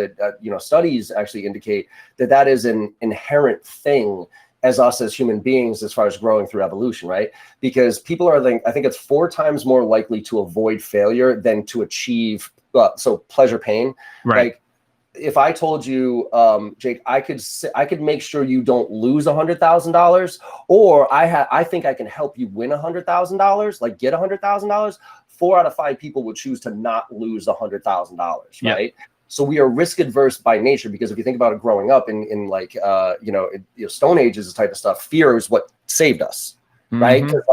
Speaker 2: studies actually indicate that is an inherent thing as us as human beings, as far as growing through evolution, right? Because people are, I think it's 4 times more likely to avoid failure than to achieve, so pleasure, pain.
Speaker 1: Right.
Speaker 2: Like, if I told you, Jake, I could make sure you don't lose $100,000, or I think I can help you win $100,000, like get $100,000. 4 out of 5 people would choose to not lose $100,000, right? So we are risk adverse by nature, because if you think about it, growing up in Stone Ages, this type of stuff, fear is what saved us, right? Because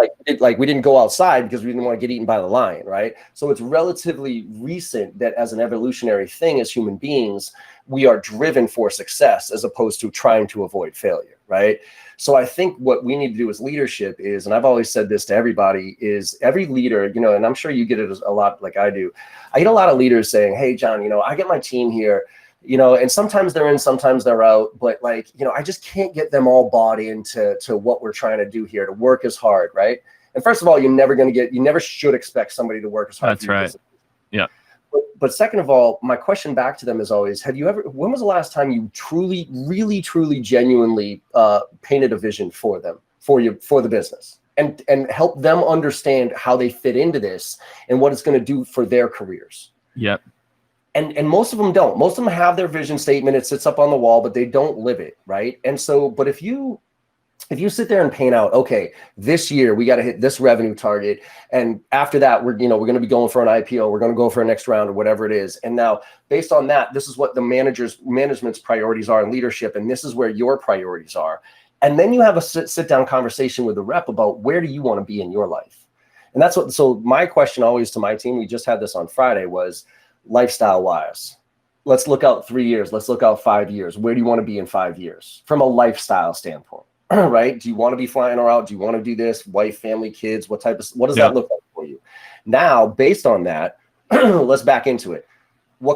Speaker 2: we didn't go outside because we didn't want to get eaten by the lion, right? So it's relatively recent that, as an evolutionary thing, as human beings, we are driven for success as opposed to trying to avoid failure, right? So I think what we need to do as leadership is, and I've always said this to everybody, is every leader, and I'm sure you get it a lot like I do. I get a lot of leaders saying, hey, John, I get my team here, and sometimes they're in, sometimes they're out, but I just can't get them all bought into what we're trying to do here, to work as hard, right? And first of all, you never should expect somebody to work as hard.
Speaker 1: That's right. Yeah.
Speaker 2: But second of all, my question back to them is always, when was the last time you truly, really, truly, genuinely painted a vision for them, for the business, and help them understand how they fit into this and what it's going to do for their careers?
Speaker 1: Yep.
Speaker 2: And most of them don't. Most of them have their vision statement. It sits up on the wall, but they don't live it, right? And so, but if you sit there and paint out, okay, this year we got to hit this revenue target, and after that we're going to be going for an IPO, we're going to go for a next round, or whatever it is. And now, based on that, this is what the management's priorities are in leadership, and this is where your priorities are. And then you have a sit down conversation with the rep about, where do you want to be in your life? And that's what. So my question always to my team, we just had this on Friday, was lifestyle wise. Let's look out 3 years. Let's look out 5 years. Where do you want to be in 5 years from a lifestyle standpoint? Right? Do you want to be flying around? Do you want to do this? Wife, family, kids? What does that look like for you? Now, based on that, let's back into it.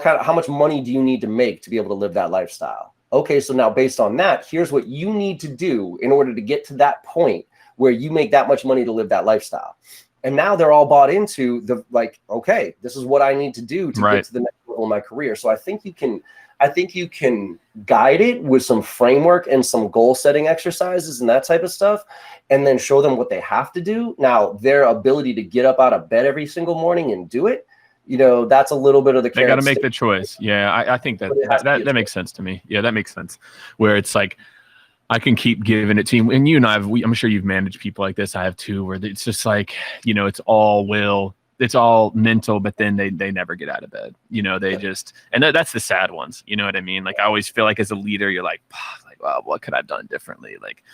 Speaker 2: How much money do you need to make to be able to live that lifestyle? Okay, so now based on that, here's what you need to do in order to get to that point where you make that much money to live that lifestyle. And now they're all bought into okay, this is what I need to do to get to the next level of my career. So I think you can guide it with some framework and some goal setting exercises and that type of stuff, and then show them what they have to do. Now, their ability to get up out of bed every single morning and do it, that's a little bit of the.
Speaker 1: They got to make the choice. Yeah, I think that makes sense to me. Yeah, that makes sense. Where it's like, I can keep giving it to you. And you and I'm sure you've managed people like this. I have too, where it's just like, it's all will. It's all mental, but then they never get out of bed. They just, and that's the sad ones. You know what I mean? Like, I always feel like as a leader, you're like, well, what could I have done differently? Like,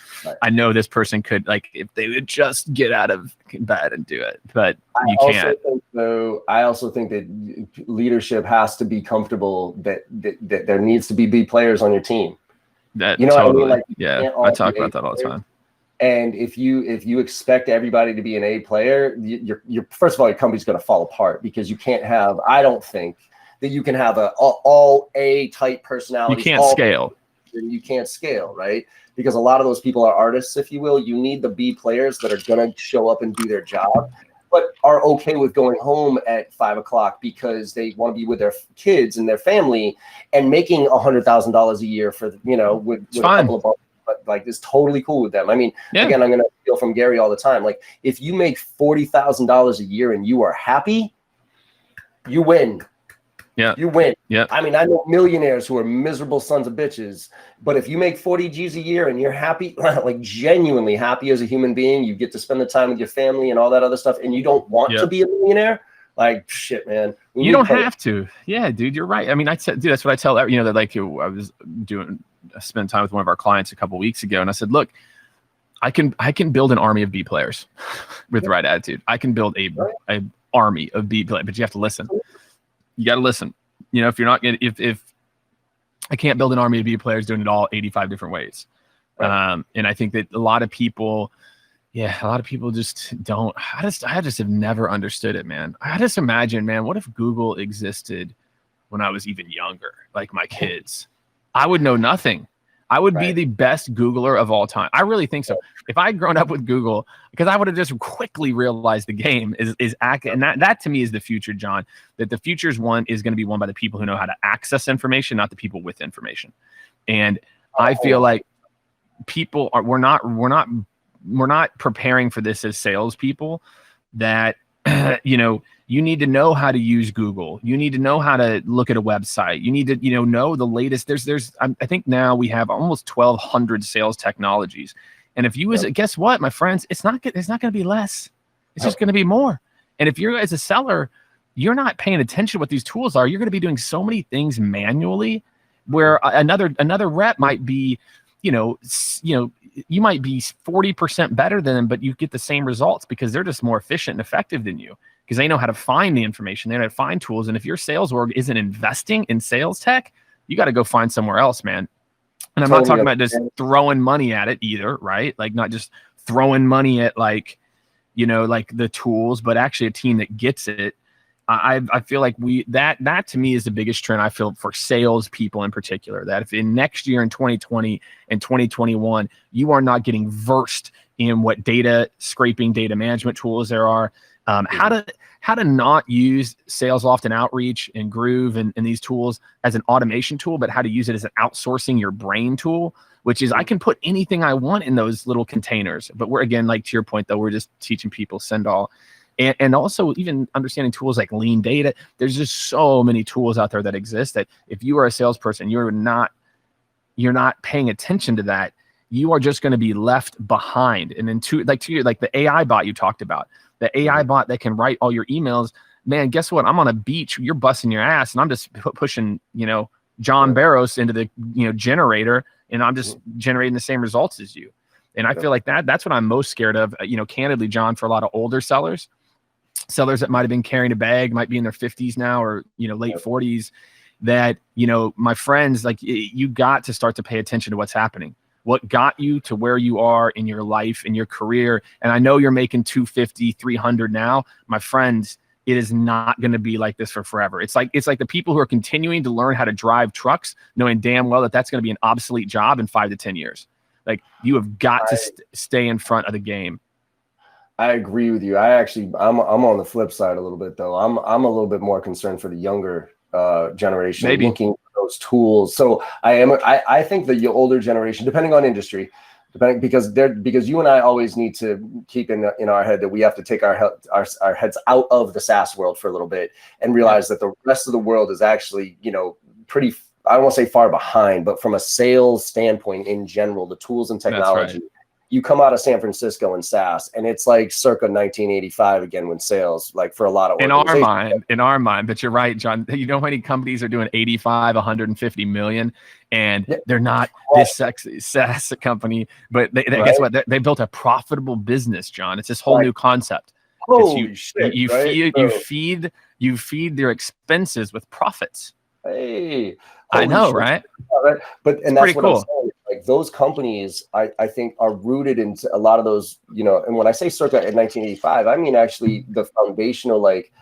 Speaker 1: I know this person could, like, if they would just get out of bed and do it, but you can't.
Speaker 2: I also think that leadership has to be comfortable that there needs to be B players on your team.
Speaker 1: That,
Speaker 2: what I mean? Like,
Speaker 1: I talk about that all the time.
Speaker 2: And if you expect everybody to be an A player, you're first of all, your company's going to fall apart, because you can't have. I don't think that you can have all A type personality.
Speaker 1: You can't scale.
Speaker 2: You can't scale, right? Because a lot of those people are artists, if you will. You need the B players that are going to show up and do their job, but are okay with going home at 5 o'clock because they want to be with their kids and their family, and making $100,000 a year for with a couple of bucks. like is totally cool with them. I mean,
Speaker 1: Yeah.
Speaker 2: again, I'm going to steal from Gary all the time. Like if you make $40,000 a year and you are happy, you win.
Speaker 1: Yeah.
Speaker 2: You win.
Speaker 1: Yeah.
Speaker 2: I mean, I know millionaires who are miserable sons of bitches, but if you make 40 G's a year and you're happy, like genuinely happy as a human being, you get to spend the time with your family and all that other stuff, and you don't want to be a millionaire, like shit, man.
Speaker 1: You don't have to. Yeah, dude, you're right. I mean, dude, that's what I tell, you know, that like I spent time with one of our clients a couple of weeks ago, and I said, look, I can build an army of B players with the right attitude. I can build a army of B players, but you have to listen. You got to listen. You know, if you're not going to, if I can't build an army of B players doing it all 85 different ways. Right. And I think that a lot of people just don't, I just have never understood it, man. I just imagine, man, what if Google existed when I was even younger, like my kids? I would know nothing. I would be the best Googler of all time. I really think so. If I had grown up with Google, because I would have just quickly realized the game is accurate. And that to me is the future, John, that the future's one is going to be won by the people who know how to access information, not the people with information. And I feel like people are, we're not preparing for this as salespeople, that, you know, you need to know how to use Google. You need to know how to look at a website. You need to, know the latest. I think now we have almost 1,200 sales technologies. And if you guess what, my friends, it's not going to be less. It's just going to be more. And if you're, as a seller, you're not paying attention to what these tools are, you're going to be doing so many things manually, where another rep might be, you might be 40% better than them, but you get the same results because they're just more efficient and effective than you, because they know how to find the information. They know how to find tools. And if your sales org isn't investing in sales tech, you got to go find somewhere else, man. And I'm not talking about just throwing money at it either, right? Like not just throwing money at like the tools, but actually a team that gets it. I feel like that to me is the biggest trend I feel for sales people in particular, that if in next year in 2020 and 2021, you are not getting versed in what data scraping, data management tools there are, how to not use SalesLoft and Outreach and Groove and these tools as an automation tool, but how to use it as an outsourcing your brain tool, which is I can put anything I want in those little containers. But we're, again, like to your point though, we're just teaching people send all. And also even understanding tools like lean data. There's just so many tools out there that exist that if you are a salesperson, you're not paying attention to that, you are just going to be left behind. And then like the AI bot you talked about, the AI bot that can write all your emails, man, guess what? I'm on a beach, you're busting your ass, and I'm just pushing, John Barrows into the, generator, and I'm just generating the same results as you. And I feel like that's what I'm most scared of, candidly, John, for a lot of older sellers that might have been carrying a bag, might be in their 50s now, or, late 40s, that, my friends, like you got to start to pay attention to what's happening. What got you to where you are in your life, in your career. And I know you're making 250, 300 now, my friends, it is not going to be like this for forever. It's like the people who are continuing to learn how to drive trucks, knowing damn well that that's going to be an obsolete job in 5 to 10 years. Like you have got to stay in front of the game.
Speaker 2: I agree with you. I'm on the flip side a little bit though. I'm a little bit more concerned for the younger generation, looking for those tools. So I think the older generation, depending on industry, because you and I always need to keep in our head that we have to take our heads out of the SaaS world for a little bit and realize that the rest of the world is actually, pretty, I don't want to say far behind, but from a sales standpoint in general, the tools and technology, you come out of San Francisco in SaaS and it's like circa 1985 again when sales, like for a lot of
Speaker 1: organizations. In our mind, but you're right, John. You know how many companies are doing 85, 150 million, and they're not this sexy SaaS company, but guess what? They built a profitable business, John. It's this whole new concept.
Speaker 2: Holy shit,
Speaker 1: you feed their expenses with profits.
Speaker 2: Hey,
Speaker 1: I know, right?
Speaker 2: But that's what cool. I'm saying. Like those companies, I think are rooted into a lot of those, and when I say circa in 1985, I mean actually the foundational, like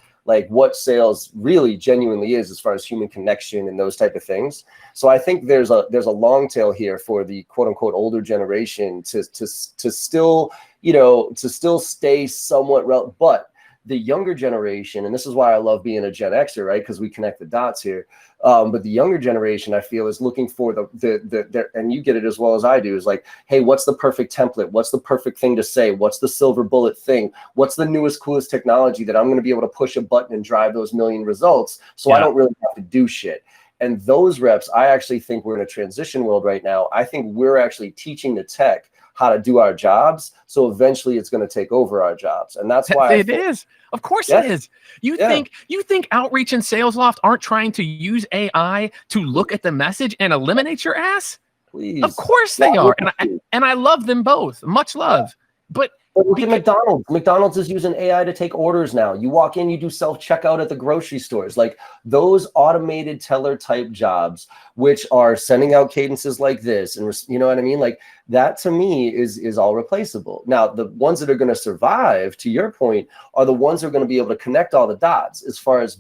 Speaker 2: what sales really genuinely is as far as human connection and those type of things. So I think there's a long tail here for the quote unquote older generation to still, to still stay somewhat relevant, but the younger generation, and this is why I love being a Gen Xer, right? Because we connect the dots here. But the younger generation, I feel, is looking for the and you get it as well as I do, is like, hey, what's the perfect template? What's the perfect thing to say? What's the silver bullet thing? What's the newest, coolest technology that I'm going to be able to push a button and drive those million results so I don't really have to do shit? And those reps, I actually think we're in a transition world right now. I think we're actually teaching the tech how to do our jobs. So eventually it's going to take over our jobs. And that's why
Speaker 1: it is. Of course it is. You think Outreach and SalesLoft aren't trying to use AI to look at the message and eliminate your ass?
Speaker 2: Please.
Speaker 1: Of course they are. And I love them both. Much love. But
Speaker 2: look at McDonald's. McDonald's is using AI to take orders now. You walk in, you do self-checkout at the grocery stores. Like those automated teller type jobs, which are sending out cadences like this, and you know what I mean? Like that to me is all replaceable. Now, the ones that are going to survive, to your point, are the ones that are going to be able to connect all the dots as far as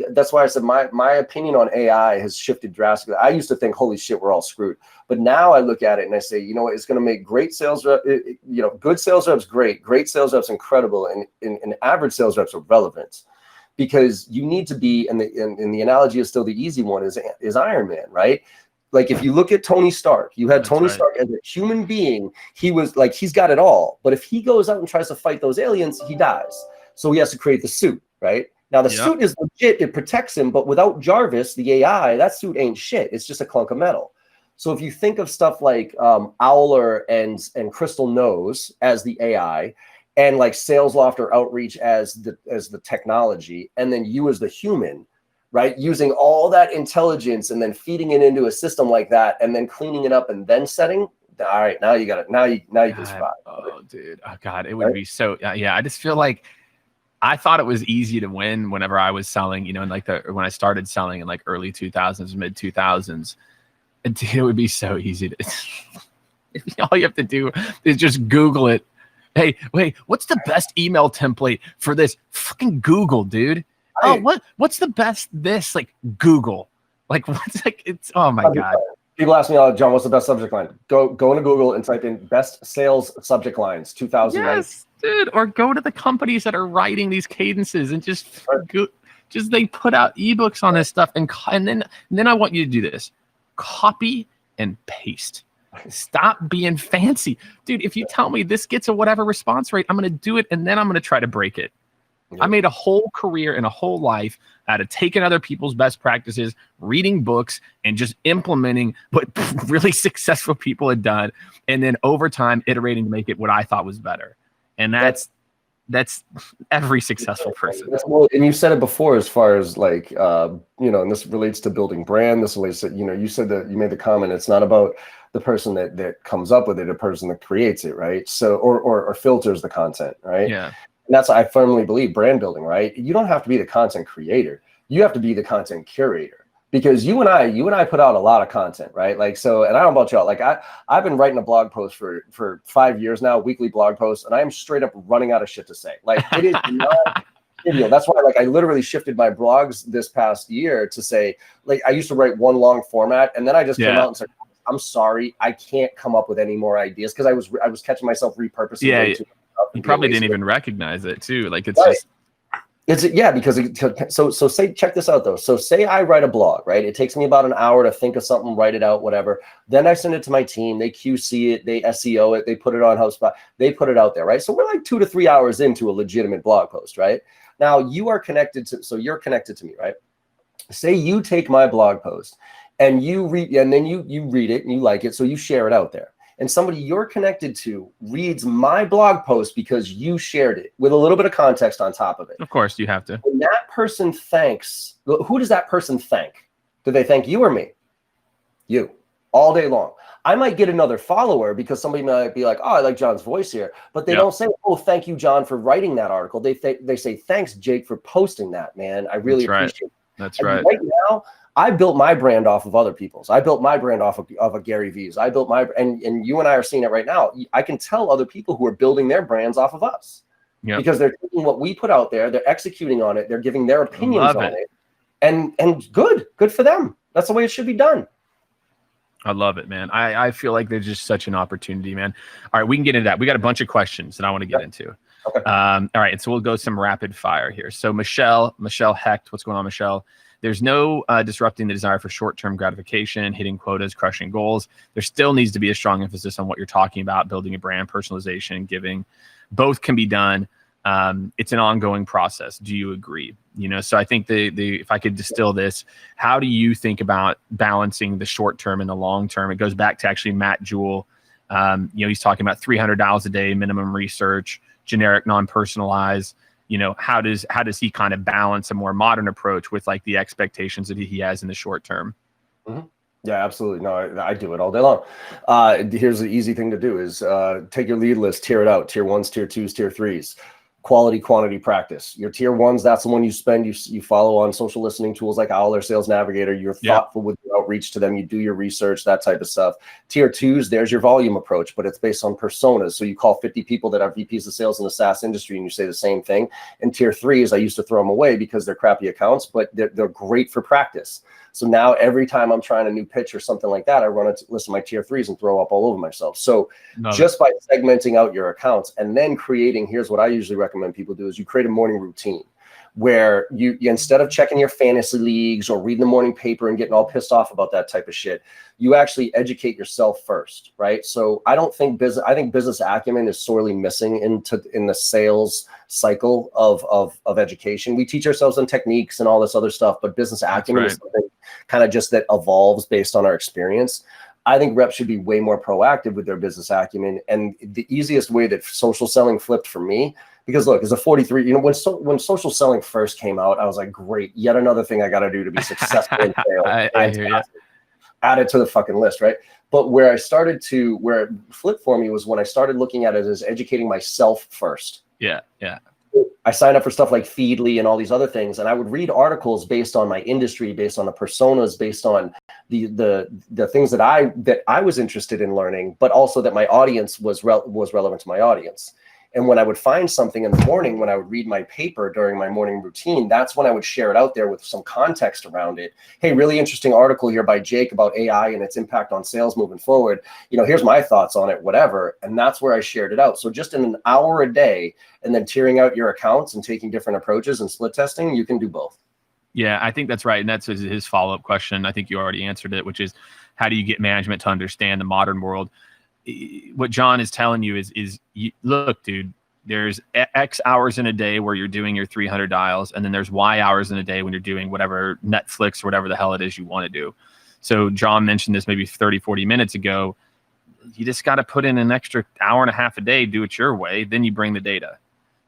Speaker 2: that's why I said my opinion on AI has shifted drastically. I used to think, holy shit, we're all screwed. But now I look at it and I say, you know what, it's going to make great sales rep, good sales reps great sales reps incredible, and average sales reps are relevant, because you need to be, and the analogy is still the easy one, is Iron Man, right? Like if you look at Tony Stark, you had Tony Stark as a human being. He was like, he's got it all. But if he goes out and tries to fight those aliens, he dies. So he has to create the suit, right? Now, the suit is legit. It protects him. But without Jarvis, the AI, that suit ain't shit. It's just a clunk of metal. So if you think of stuff like Owler and Crystal Nose as the AI, and like SalesLoft or Outreach as the technology, and then you as the human, right? Using all that intelligence and then feeding it into a system like that, and then cleaning it up and then setting. All right, now you got it. Now you can spot.
Speaker 1: Oh, dude. Oh, God. It would be so. Yeah. I just feel like I thought it was easy to win whenever I was selling, in like when I started selling in like early 2000s, mid 2000s. And dude, it would be so easy to. All you have to do is just Google it. Hey, wait, what's the best email template for this? Fucking Google, dude. Oh, what's the best this? Like Google. Like what's like it's oh my God.
Speaker 2: People ask me, John, what's the best subject line? Go into Google and type in best sales subject lines 2009.
Speaker 1: Yes, dude. Or go to the companies that are writing these cadences and just they put out ebooks on this stuff, and then I want you to do this. Copy and paste. Stop being fancy. Dude, if you tell me this gets a whatever response rate, I'm going to do it, and then I'm going to try to break it. Yep. I made a whole career and a whole life out of taking other people's best practices, reading books, and just implementing what really successful people had done, and then over time iterating to make it what I thought was better. And that's every successful person.
Speaker 2: And you said it before, as far as like, and this relates to building brand. This relates to, you said that you made the comment, it's not about the person that comes up with it, a person that creates it, right? So, or filters the content, right?
Speaker 1: Yeah.
Speaker 2: And that's, I firmly believe, brand building, right? You don't have to be the content creator. You have to be the content curator, because you and I put out a lot of content, right? Like, so, and I don't know about y'all, like I've been writing a blog post for 5 years now, weekly blog posts, and I am straight up running out of shit to say. Like, it is not trivial. That's why, like, I literally shifted my blogs this past year to say, like, I used to write one long format, and then I just came out and said, I'm sorry, I can't come up with any more ideas, because I was catching myself repurposing.
Speaker 1: Yeah. You probably didn't even recognize it too. Like it's
Speaker 2: just so say, check this out though. So say I write a blog, right? It takes me about an hour to think of something, write it out, whatever. Then I send it to my team. They QC it, they SEO it, they put it on HubSpot, they put it out there, right? So we're like 2 to 3 hours into a legitimate blog post, right? Now you're connected to me, right? Say you take my blog post and you read, and then you read it and you like it, so you share it out there. And somebody you're connected to reads my blog post because you shared it with a little bit of context on top of it.
Speaker 1: Of course, you have to.
Speaker 2: When that person thanks, who does that person thank? Do they thank you or me? You, all day long. I might get another follower because somebody might be like, oh, I like John's voice here. But they don't say, oh, thank you, John, for writing that article. They say, thanks, Jake, for posting that, man. I really appreciate it.
Speaker 1: That's right.
Speaker 2: Right now, I built my brand off of other people's. I built my brand off of a Gary V's. I built my, and you and I are seeing it right now. I can tell other people who are building their brands off of us because they're taking what we put out there, they're executing on it, they're giving their opinions on it, and good for them. That's the way it should be done.
Speaker 1: I love it, man. I feel like there's just such an opportunity, man. All right, we can get into that. We got a bunch of questions that I want to get into. All right, and so we'll go some rapid fire here. So Michelle Hecht, what's going on, Michelle? There's no disrupting the desire for short-term gratification, hitting quotas, crushing goals. There still needs to be a strong emphasis on what you're talking about, building a brand, personalization, giving. Both can be done. It's an ongoing process. Do you agree? So I think if I could distill this, how do you think about balancing the short term and the long term? It goes back to actually Matt Jewell. He's talking about $300 a day minimum research, generic, non-personalized. How does he kind of balance a more modern approach with like the expectations that he has in the short term?
Speaker 2: Mm-hmm. Yeah, absolutely. No, I do it all day long. Here's the easy thing to do is take your lead list, tier it out, tier 1s, tier 2s, tier 3s. Quality, quantity, practice. Your tier 1s, that's the one you spend. You follow on social listening tools like Owl or Sales Navigator. You're thoughtful with your outreach to them. You do your research, that type of stuff. Tier 2s, there's your volume approach, but it's based on personas. So you call 50 people that are VPs of sales in the SaaS industry and you say the same thing. And tier 3s, I used to throw them away because they're crappy accounts, but they're great for practice. So now every time I'm trying a new pitch or something like that, I run a list of my tier 3s and throw up all over myself. So just by segmenting out your accounts and then creating, here's what I usually recommend people do is you create a morning routine where you instead of checking your fantasy leagues or reading the morning paper and getting all pissed off about that type of shit, you actually educate yourself first, right? So I think business acumen is sorely missing in the sales cycle of education. We teach ourselves on techniques and all this other stuff, but business acumen is something kind of just that evolves based on our experience. I think reps should be way more proactive with their business acumen. And the easiest way that social selling flipped for me, because look, as a 43, when social selling first came out, I was like, great, yet another thing I got to do to be successful in sales.
Speaker 1: I hear you.
Speaker 2: Add it to the fucking list, right? But where it flipped for me was when I started looking at it as educating myself first.
Speaker 1: Yeah.
Speaker 2: I signed up for stuff like Feedly and all these other things, and I would read articles based on my industry, based on the personas, based on the things that I was interested in learning, but also that my audience was relevant to my audience. And when I would find something in the morning, when I would read my paper during my morning routine, that's when I would share it out there with some context around it. Hey, really interesting article here by Jake about AI and its impact on sales moving forward. Here's my thoughts on it, whatever. And that's where I shared it out. So just in an hour a day and then tiering out your accounts and taking different approaches and split testing, you can do both. Yeah,
Speaker 1: I think that's right. And that's his follow-up question. I think you already answered it, which is how do you get management to understand the modern world? What John is telling you is look, dude, there's X hours in a day where you're doing your 300 dials, and then there's Y hours in a day when you're doing whatever Netflix or whatever the hell it is you want to do. So John mentioned this maybe 30, 40 minutes ago. You just got to put in an extra hour and a half a day, do it your way. Then you bring the data.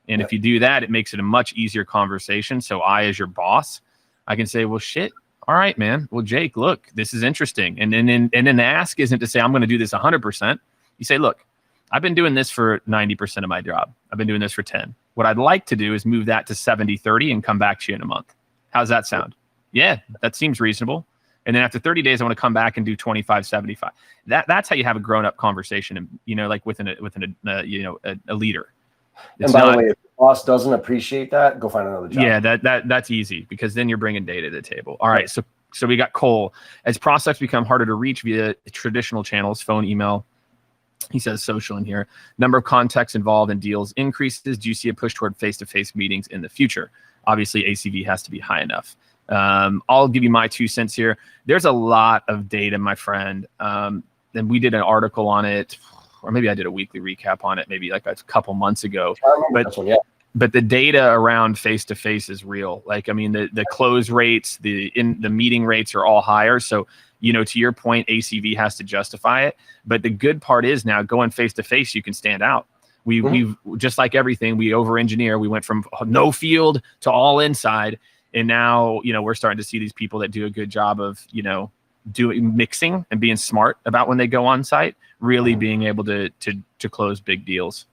Speaker 1: And if you do that, it makes it a much easier conversation. So I, as your boss, I can say, well, shit. All right, man. Well, Jake, look, this is interesting. And then the ask isn't to say, I'm going to do this 100%. You say, look, I've been doing this for 90% of my job. I've been doing this for 10. What I'd like to do is move that to 70-30 and come back to you in a month. How's that sound? Yeah, that seems reasonable. And then after 30 days, I want to come back and do 25-75. That's how you have a grown-up conversation, and like with a leader.
Speaker 2: And by the way, if the boss doesn't appreciate that, go find another job.
Speaker 1: Yeah, that's easy because then you're bringing data to the table. All right, so we got Cole. As prospects become harder to reach via traditional channels, phone, email, he says social in here, number of contacts involved in deals increases. Do you see a push toward face-to-face meetings in the future? Obviously, ACV has to be high enough. I'll give you my 2 cents here. There's a lot of data, my friend. And we did an article on it, or maybe I did a weekly recap on it, maybe like a couple months ago. But the data around face-to-face is real. Like, I mean, the close rates, the meeting rates are all higher. So, to your point, ACV has to justify it. But the good part is now going face-to-face, you can stand out. We've just like everything, we over-engineer. We went from no field to all inside. And now, we're starting to see these people that do a good job of, doing mixing and being smart about when they go on site, really being able to close big deals.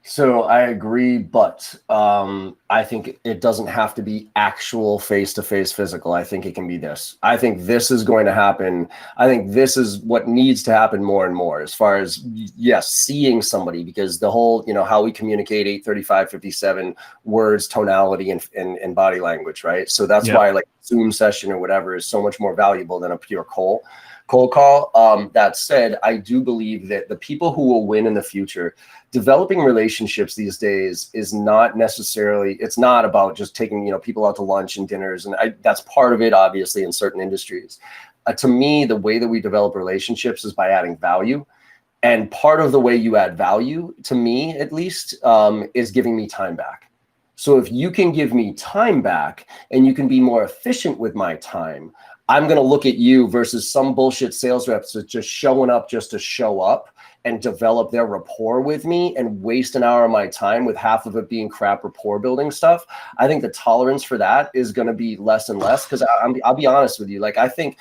Speaker 2: So I agree, but I think it doesn't have to be actual face-to-face physical. I think it can be this. I think this is going to happen. I think this is what needs to happen more and more as far as, yes, seeing somebody, because the whole, how we communicate 835, 57 words, tonality, and body language, right? So that's why like Zoom session or whatever is so much more valuable than a pure call. cold call. That said, I do believe that the people who will win in the future, developing relationships these days is not necessarily, it's not about just taking, people out to lunch and dinners. And that's part of it, obviously, in certain industries. To me, the way that we develop relationships is by adding value. And part of the way you add value, to me at least, is giving me time back. So if you can give me time back and you can be more efficient with my time, I'm going to look at you versus some bullshit sales reps that's just showing up just to show up and develop their rapport with me and waste an hour of my time with half of it being crap rapport building stuff. I think the tolerance for that is going to be less and less, because I'll be honest with you. Like, I think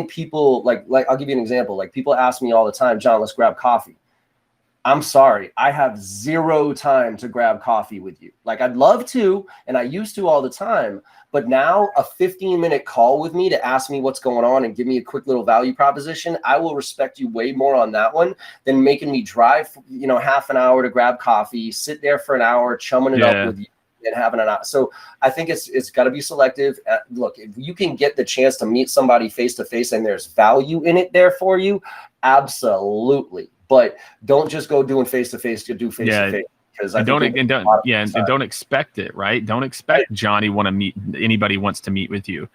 Speaker 2: people like I'll give you an example. Like, people ask me all the time, John, let's grab coffee. I'm sorry, I have zero time to grab coffee with you. Like, I'd love to, and I used to all the time, but now a 15-minute call with me to ask me what's going on and give me a quick little value proposition, I will respect you way more on that one than making me drive, half an hour to grab coffee, sit there for an hour, chumming it up with you and having an hour. So I think it's got to be selective. Look, if you can get the chance to meet somebody face to face and there's value in it there for you, absolutely. But don't just go doing face to face to do face to face. Because don't
Speaker 1: expect it, right? Don't expect Johnny anybody wants to meet with you.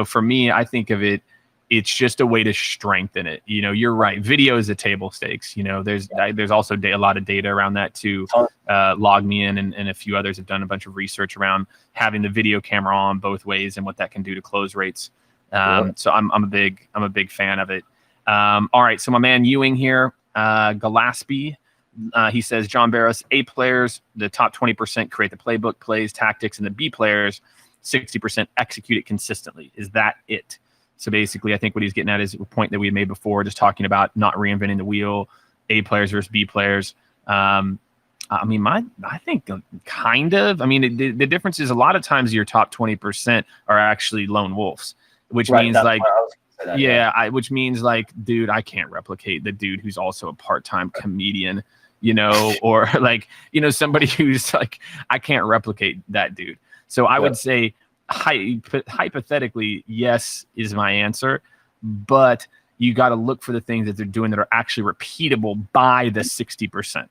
Speaker 1: For me, I think of it, it's just a way to strengthen it. You're right. Video is a table stakes. There's also a lot of data around that too. LogMeIn and a few others have done a bunch of research around having the video camera on both ways and what that can do to close rates. So I'm a big fan of it. All right. So my man Ewing here, Gillespie, he says, John Barrows, A players, the top 20% create the playbook, plays, tactics, and the B players, 60% execute it consistently. Is that it? So basically, I think what he's getting at is a point that we made before, just talking about not reinventing the wheel, A players versus B players. I think kind of. The difference is a lot of times your top 20% are actually lone wolves, which means like, which means like, dude, I can't replicate the dude who's also a part-time comedian, or like, somebody who's like, I can't replicate that dude. So I would say hypothetically, yes, is my answer, but you got to look for the things that they're doing that are actually repeatable by the 60%.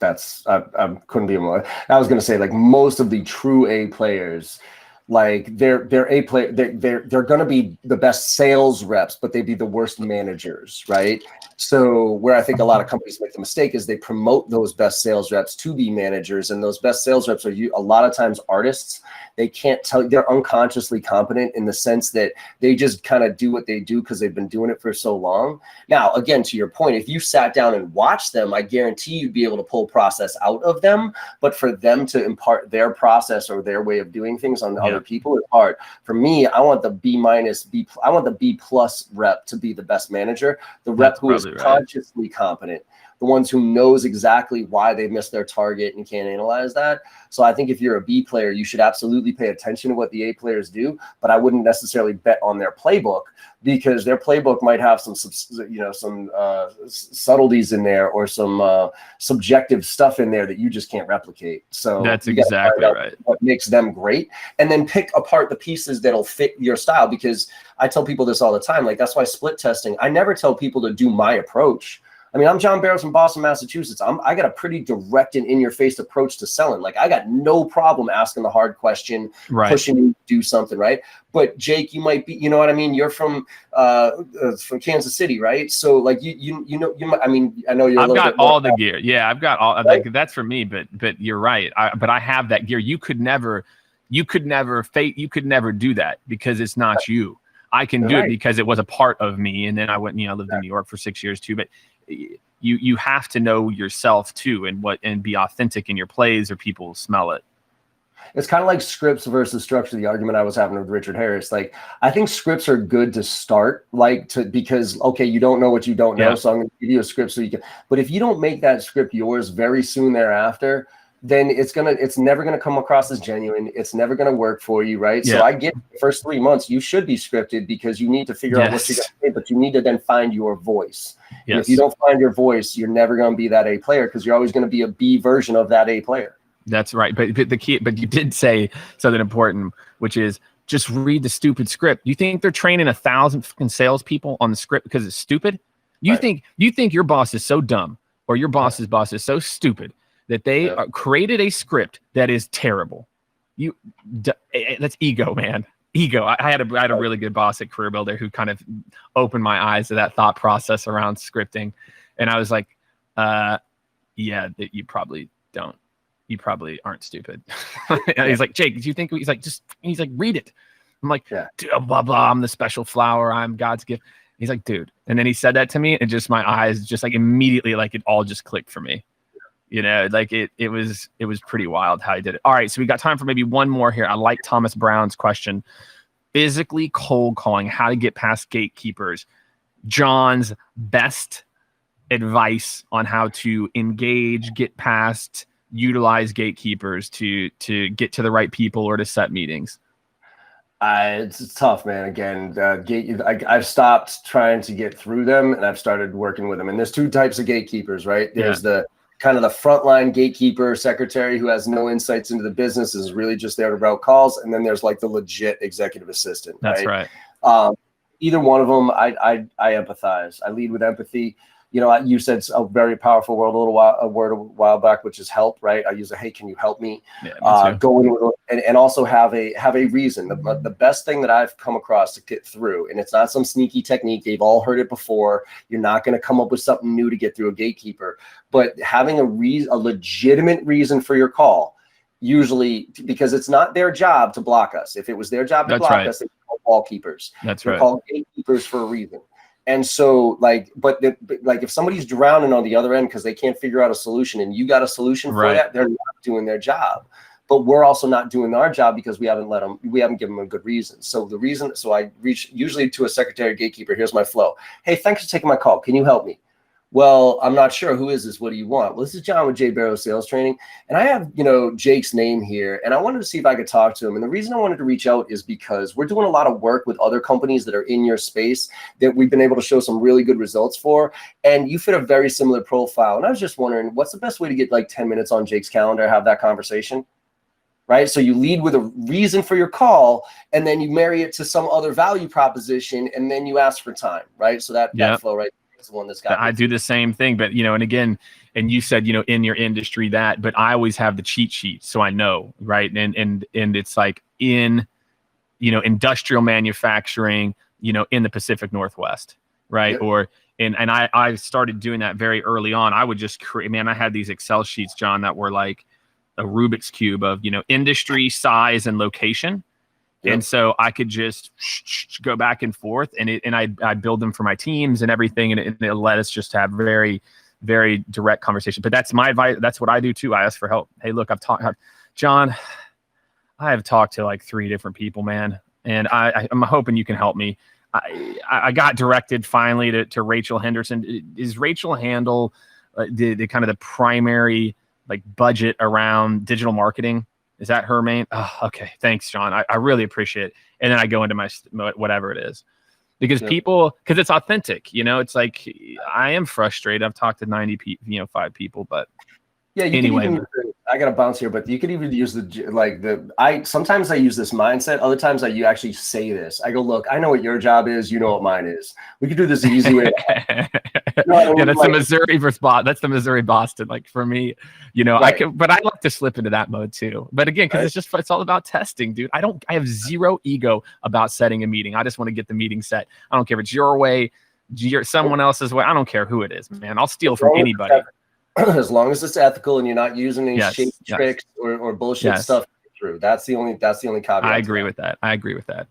Speaker 2: I couldn't be more. I was going to say, like, most of the true A players, like they're A player, they're going to be the best sales reps, but they'd be the worst managers, right? So where I think a lot of companies make the mistake is they promote those best sales reps to be managers, and those best sales reps are a lot of times artists. They can't tell, they're unconsciously competent in the sense that they just kind of do what they do because they've been doing it for so long. Now, again, to your point, if you sat down and watched them, I guarantee you'd be able to pull process out of them. But for them to impart their process or their way of doing things on other people is hard. For me, I want the I want the B+ rep to be the best manager, the rep who is consciously competent, the ones who knows exactly why they missed their target and can't analyze that. So I think if you're a B player, you should absolutely pay attention to what the A players do, but I wouldn't necessarily bet on their playbook, because their playbook might have some subtleties in there or some subjective stuff in there that you just can't replicate. So
Speaker 1: that's exactly right.
Speaker 2: What makes them great, and then pick apart the pieces that'll fit your style. Because I tell people this all the time, like, that's why split testing, I never tell people to do my approach. I mean, I'm John Barrows from Boston, Massachusetts. I got a pretty direct and in-your-face approach to selling. Like, I got no problem asking the hard question, pushing you to do something, right? But Jake, you might be, you know what I mean? You're from Kansas City, right? So like, I know you're.
Speaker 1: I've got all the gear. Yeah, I've got all. Like, that's for me. But you're right. But I have that gear. You could never do that because it's not you. I can do it because it was a part of me. And then I went, I lived in New York for 6 years too. But you have to know yourself too, and be authentic in your plays, or people smell it.
Speaker 2: It's kind of like scripts versus structure, the argument I was having with Richard Harris. Like, I think scripts are good to start, because, okay, you don't know what you don't know, so I'm going to give you a script so you can. But if you don't make that script yours very soon thereafter, then it's never going to come across as genuine. It's never going to work for you, right? So I get the first 3 months, you should be scripted because you need to figure out what you're going to say, but you need to then find your voice. And if you don't find your voice, you're never going to be that A player, because you're always going to be a B version of that A player.
Speaker 1: That's right. But you did say something important, which is just read the stupid script. You think they're training 1,000 fucking salespeople on the script because it's stupid? You think your boss is so dumb, or your boss's boss is so stupid that they created a script that is terrible? That's ego, man. Ego. I had a really good boss at Career Builder who kind of opened my eyes to that thought process around scripting, and I was like, yeah, that you probably don't. You probably aren't stupid. He's like, Jake, did you think? He's like, read it. I'm like, blah, blah, I'm the special flower. I'm God's gift. He's like, dude. And then he said that to me, and just my eyes just like immediately, like it all just clicked for me. You know, like it was pretty wild how he did it. All right. So we got time for maybe one more here. I like Thomas Brown's question. Physically cold calling, how to get past gatekeepers. John's best advice on how to engage, get past, utilize gatekeepers to get to the right people or to set meetings.
Speaker 2: It's tough, man. Again, I've stopped trying to get through them, and I've started working with them. And there's two types of gatekeepers, right? There's the kind of the frontline gatekeeper secretary who has no insights into the business, is really just there to route calls. And then there's like the legit executive assistant.
Speaker 1: That's right.
Speaker 2: Either one of them, I empathize. I lead with empathy. You know, you said a very powerful word a while back, which is help, right? I use hey, can you help me?
Speaker 1: Yeah,
Speaker 2: go in with, and also have a reason. The best thing that I've come across to get through, and it's not some sneaky technique. They've all heard it before. You're not going to come up with something new to get through a gatekeeper, but having a legitimate reason for your call, usually because it's not their job to block us. If it was their job to block us, they'd call wall keepers. They're called gatekeepers for a reason. And so like if somebody's drowning on the other end because they can't figure out a solution, and you got a solution for that, they're not doing their job. But we're also not doing our job because we haven't given them a good reason. So I reach usually to a secretary gatekeeper. Here's my flow. Hey, thanks for taking my call. Can you help me? Well, I'm not sure. Who is this? What do you want? Well, this is John with John Barrows Sales Training. And I have, Jake's name here. And I wanted to see if I could talk to him. And the reason I wanted to reach out is because we're doing a lot of work with other companies that are in your space that we've been able to show some really good results for. And you fit a very similar profile. And I was just wondering, what's the best way to get like 10 minutes on Jake's calendar, have that conversation? Right? So you lead with a reason for your call, and then you marry it to some other value proposition, and then you ask for time, right? So that flow right is the one that's got.
Speaker 1: I do the same thing, but and again, and you said in your industry but I always have the cheat sheet, so I know, right? And it's like in industrial manufacturing, in the Pacific Northwest, right? Or and I started doing that very early on. I would just create, I had these Excel sheets, John, that were like a Rubik's cube of industry, size, and location. And so I could just go back and forth, and I build them for my teams and everything, and it let us just have very, very direct conversation. But that's my advice. That's what I do too. I ask for help. Hey, look, John, I have talked to like 3 different people, man, and I'm hoping you can help me. I got directed finally to Rachel Henderson. Is Rachel handle the kind of the primary like budget around digital marketing? Is that her main? Oh, okay. Thanks, John. I really appreciate it. And then I go into my whatever it is, because because it's authentic, it's like, I am frustrated. I've talked to 5 people, but anyway.
Speaker 2: I got to bounce here, but you could even use sometimes I use this mindset. Other times you actually say this. I go, look, I know what your job is. You know what mine is. We could do this the easy way.
Speaker 1: That's the Missouri versus Boston. That's the Missouri Boston. Like for me, but I like to slip into that mode too. But again, because it's all about testing, dude. I have zero ego about setting a meeting. I just want to get the meeting set. I don't care if it's your way, someone else's way. I don't care who it is, man. I'll steal from anybody.
Speaker 2: As long as it's ethical and you're not using any tricks or bullshit stuff through. That's the only caveat.
Speaker 1: I agree with that.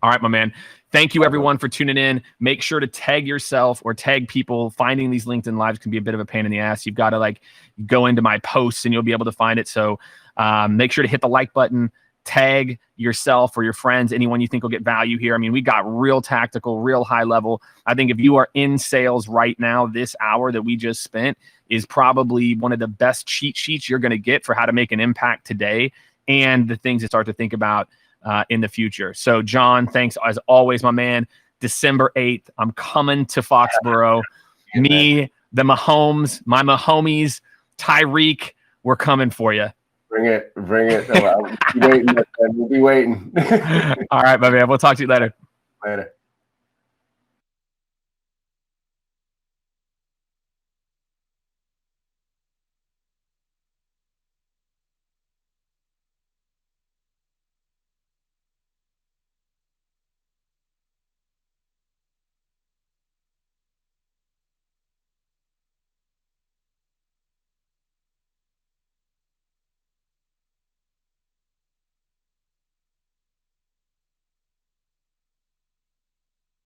Speaker 1: All right, my man. Thank you everyone for tuning in. Make sure to tag yourself or tag people. Finding these LinkedIn lives can be a bit of a pain in the ass. You've got to go into my posts and you'll be able to find it. So make sure to hit the like button, tag yourself or your friends, anyone you think will get value here. We got real tactical, real high level. I think if you are in sales right now, this hour that we just spent is probably one of the best cheat sheets you're going to get for how to make an impact today and the things to start to think about in the future. So John, thanks as always, my man. December 8th, I'm coming to Foxborough. Me, the Mahomes, my Mahomies, Tyreek, we're coming for you.
Speaker 2: Bring it. We'll be waiting. We'll be waiting.
Speaker 1: All right, my man. We'll talk to you later.
Speaker 2: Later.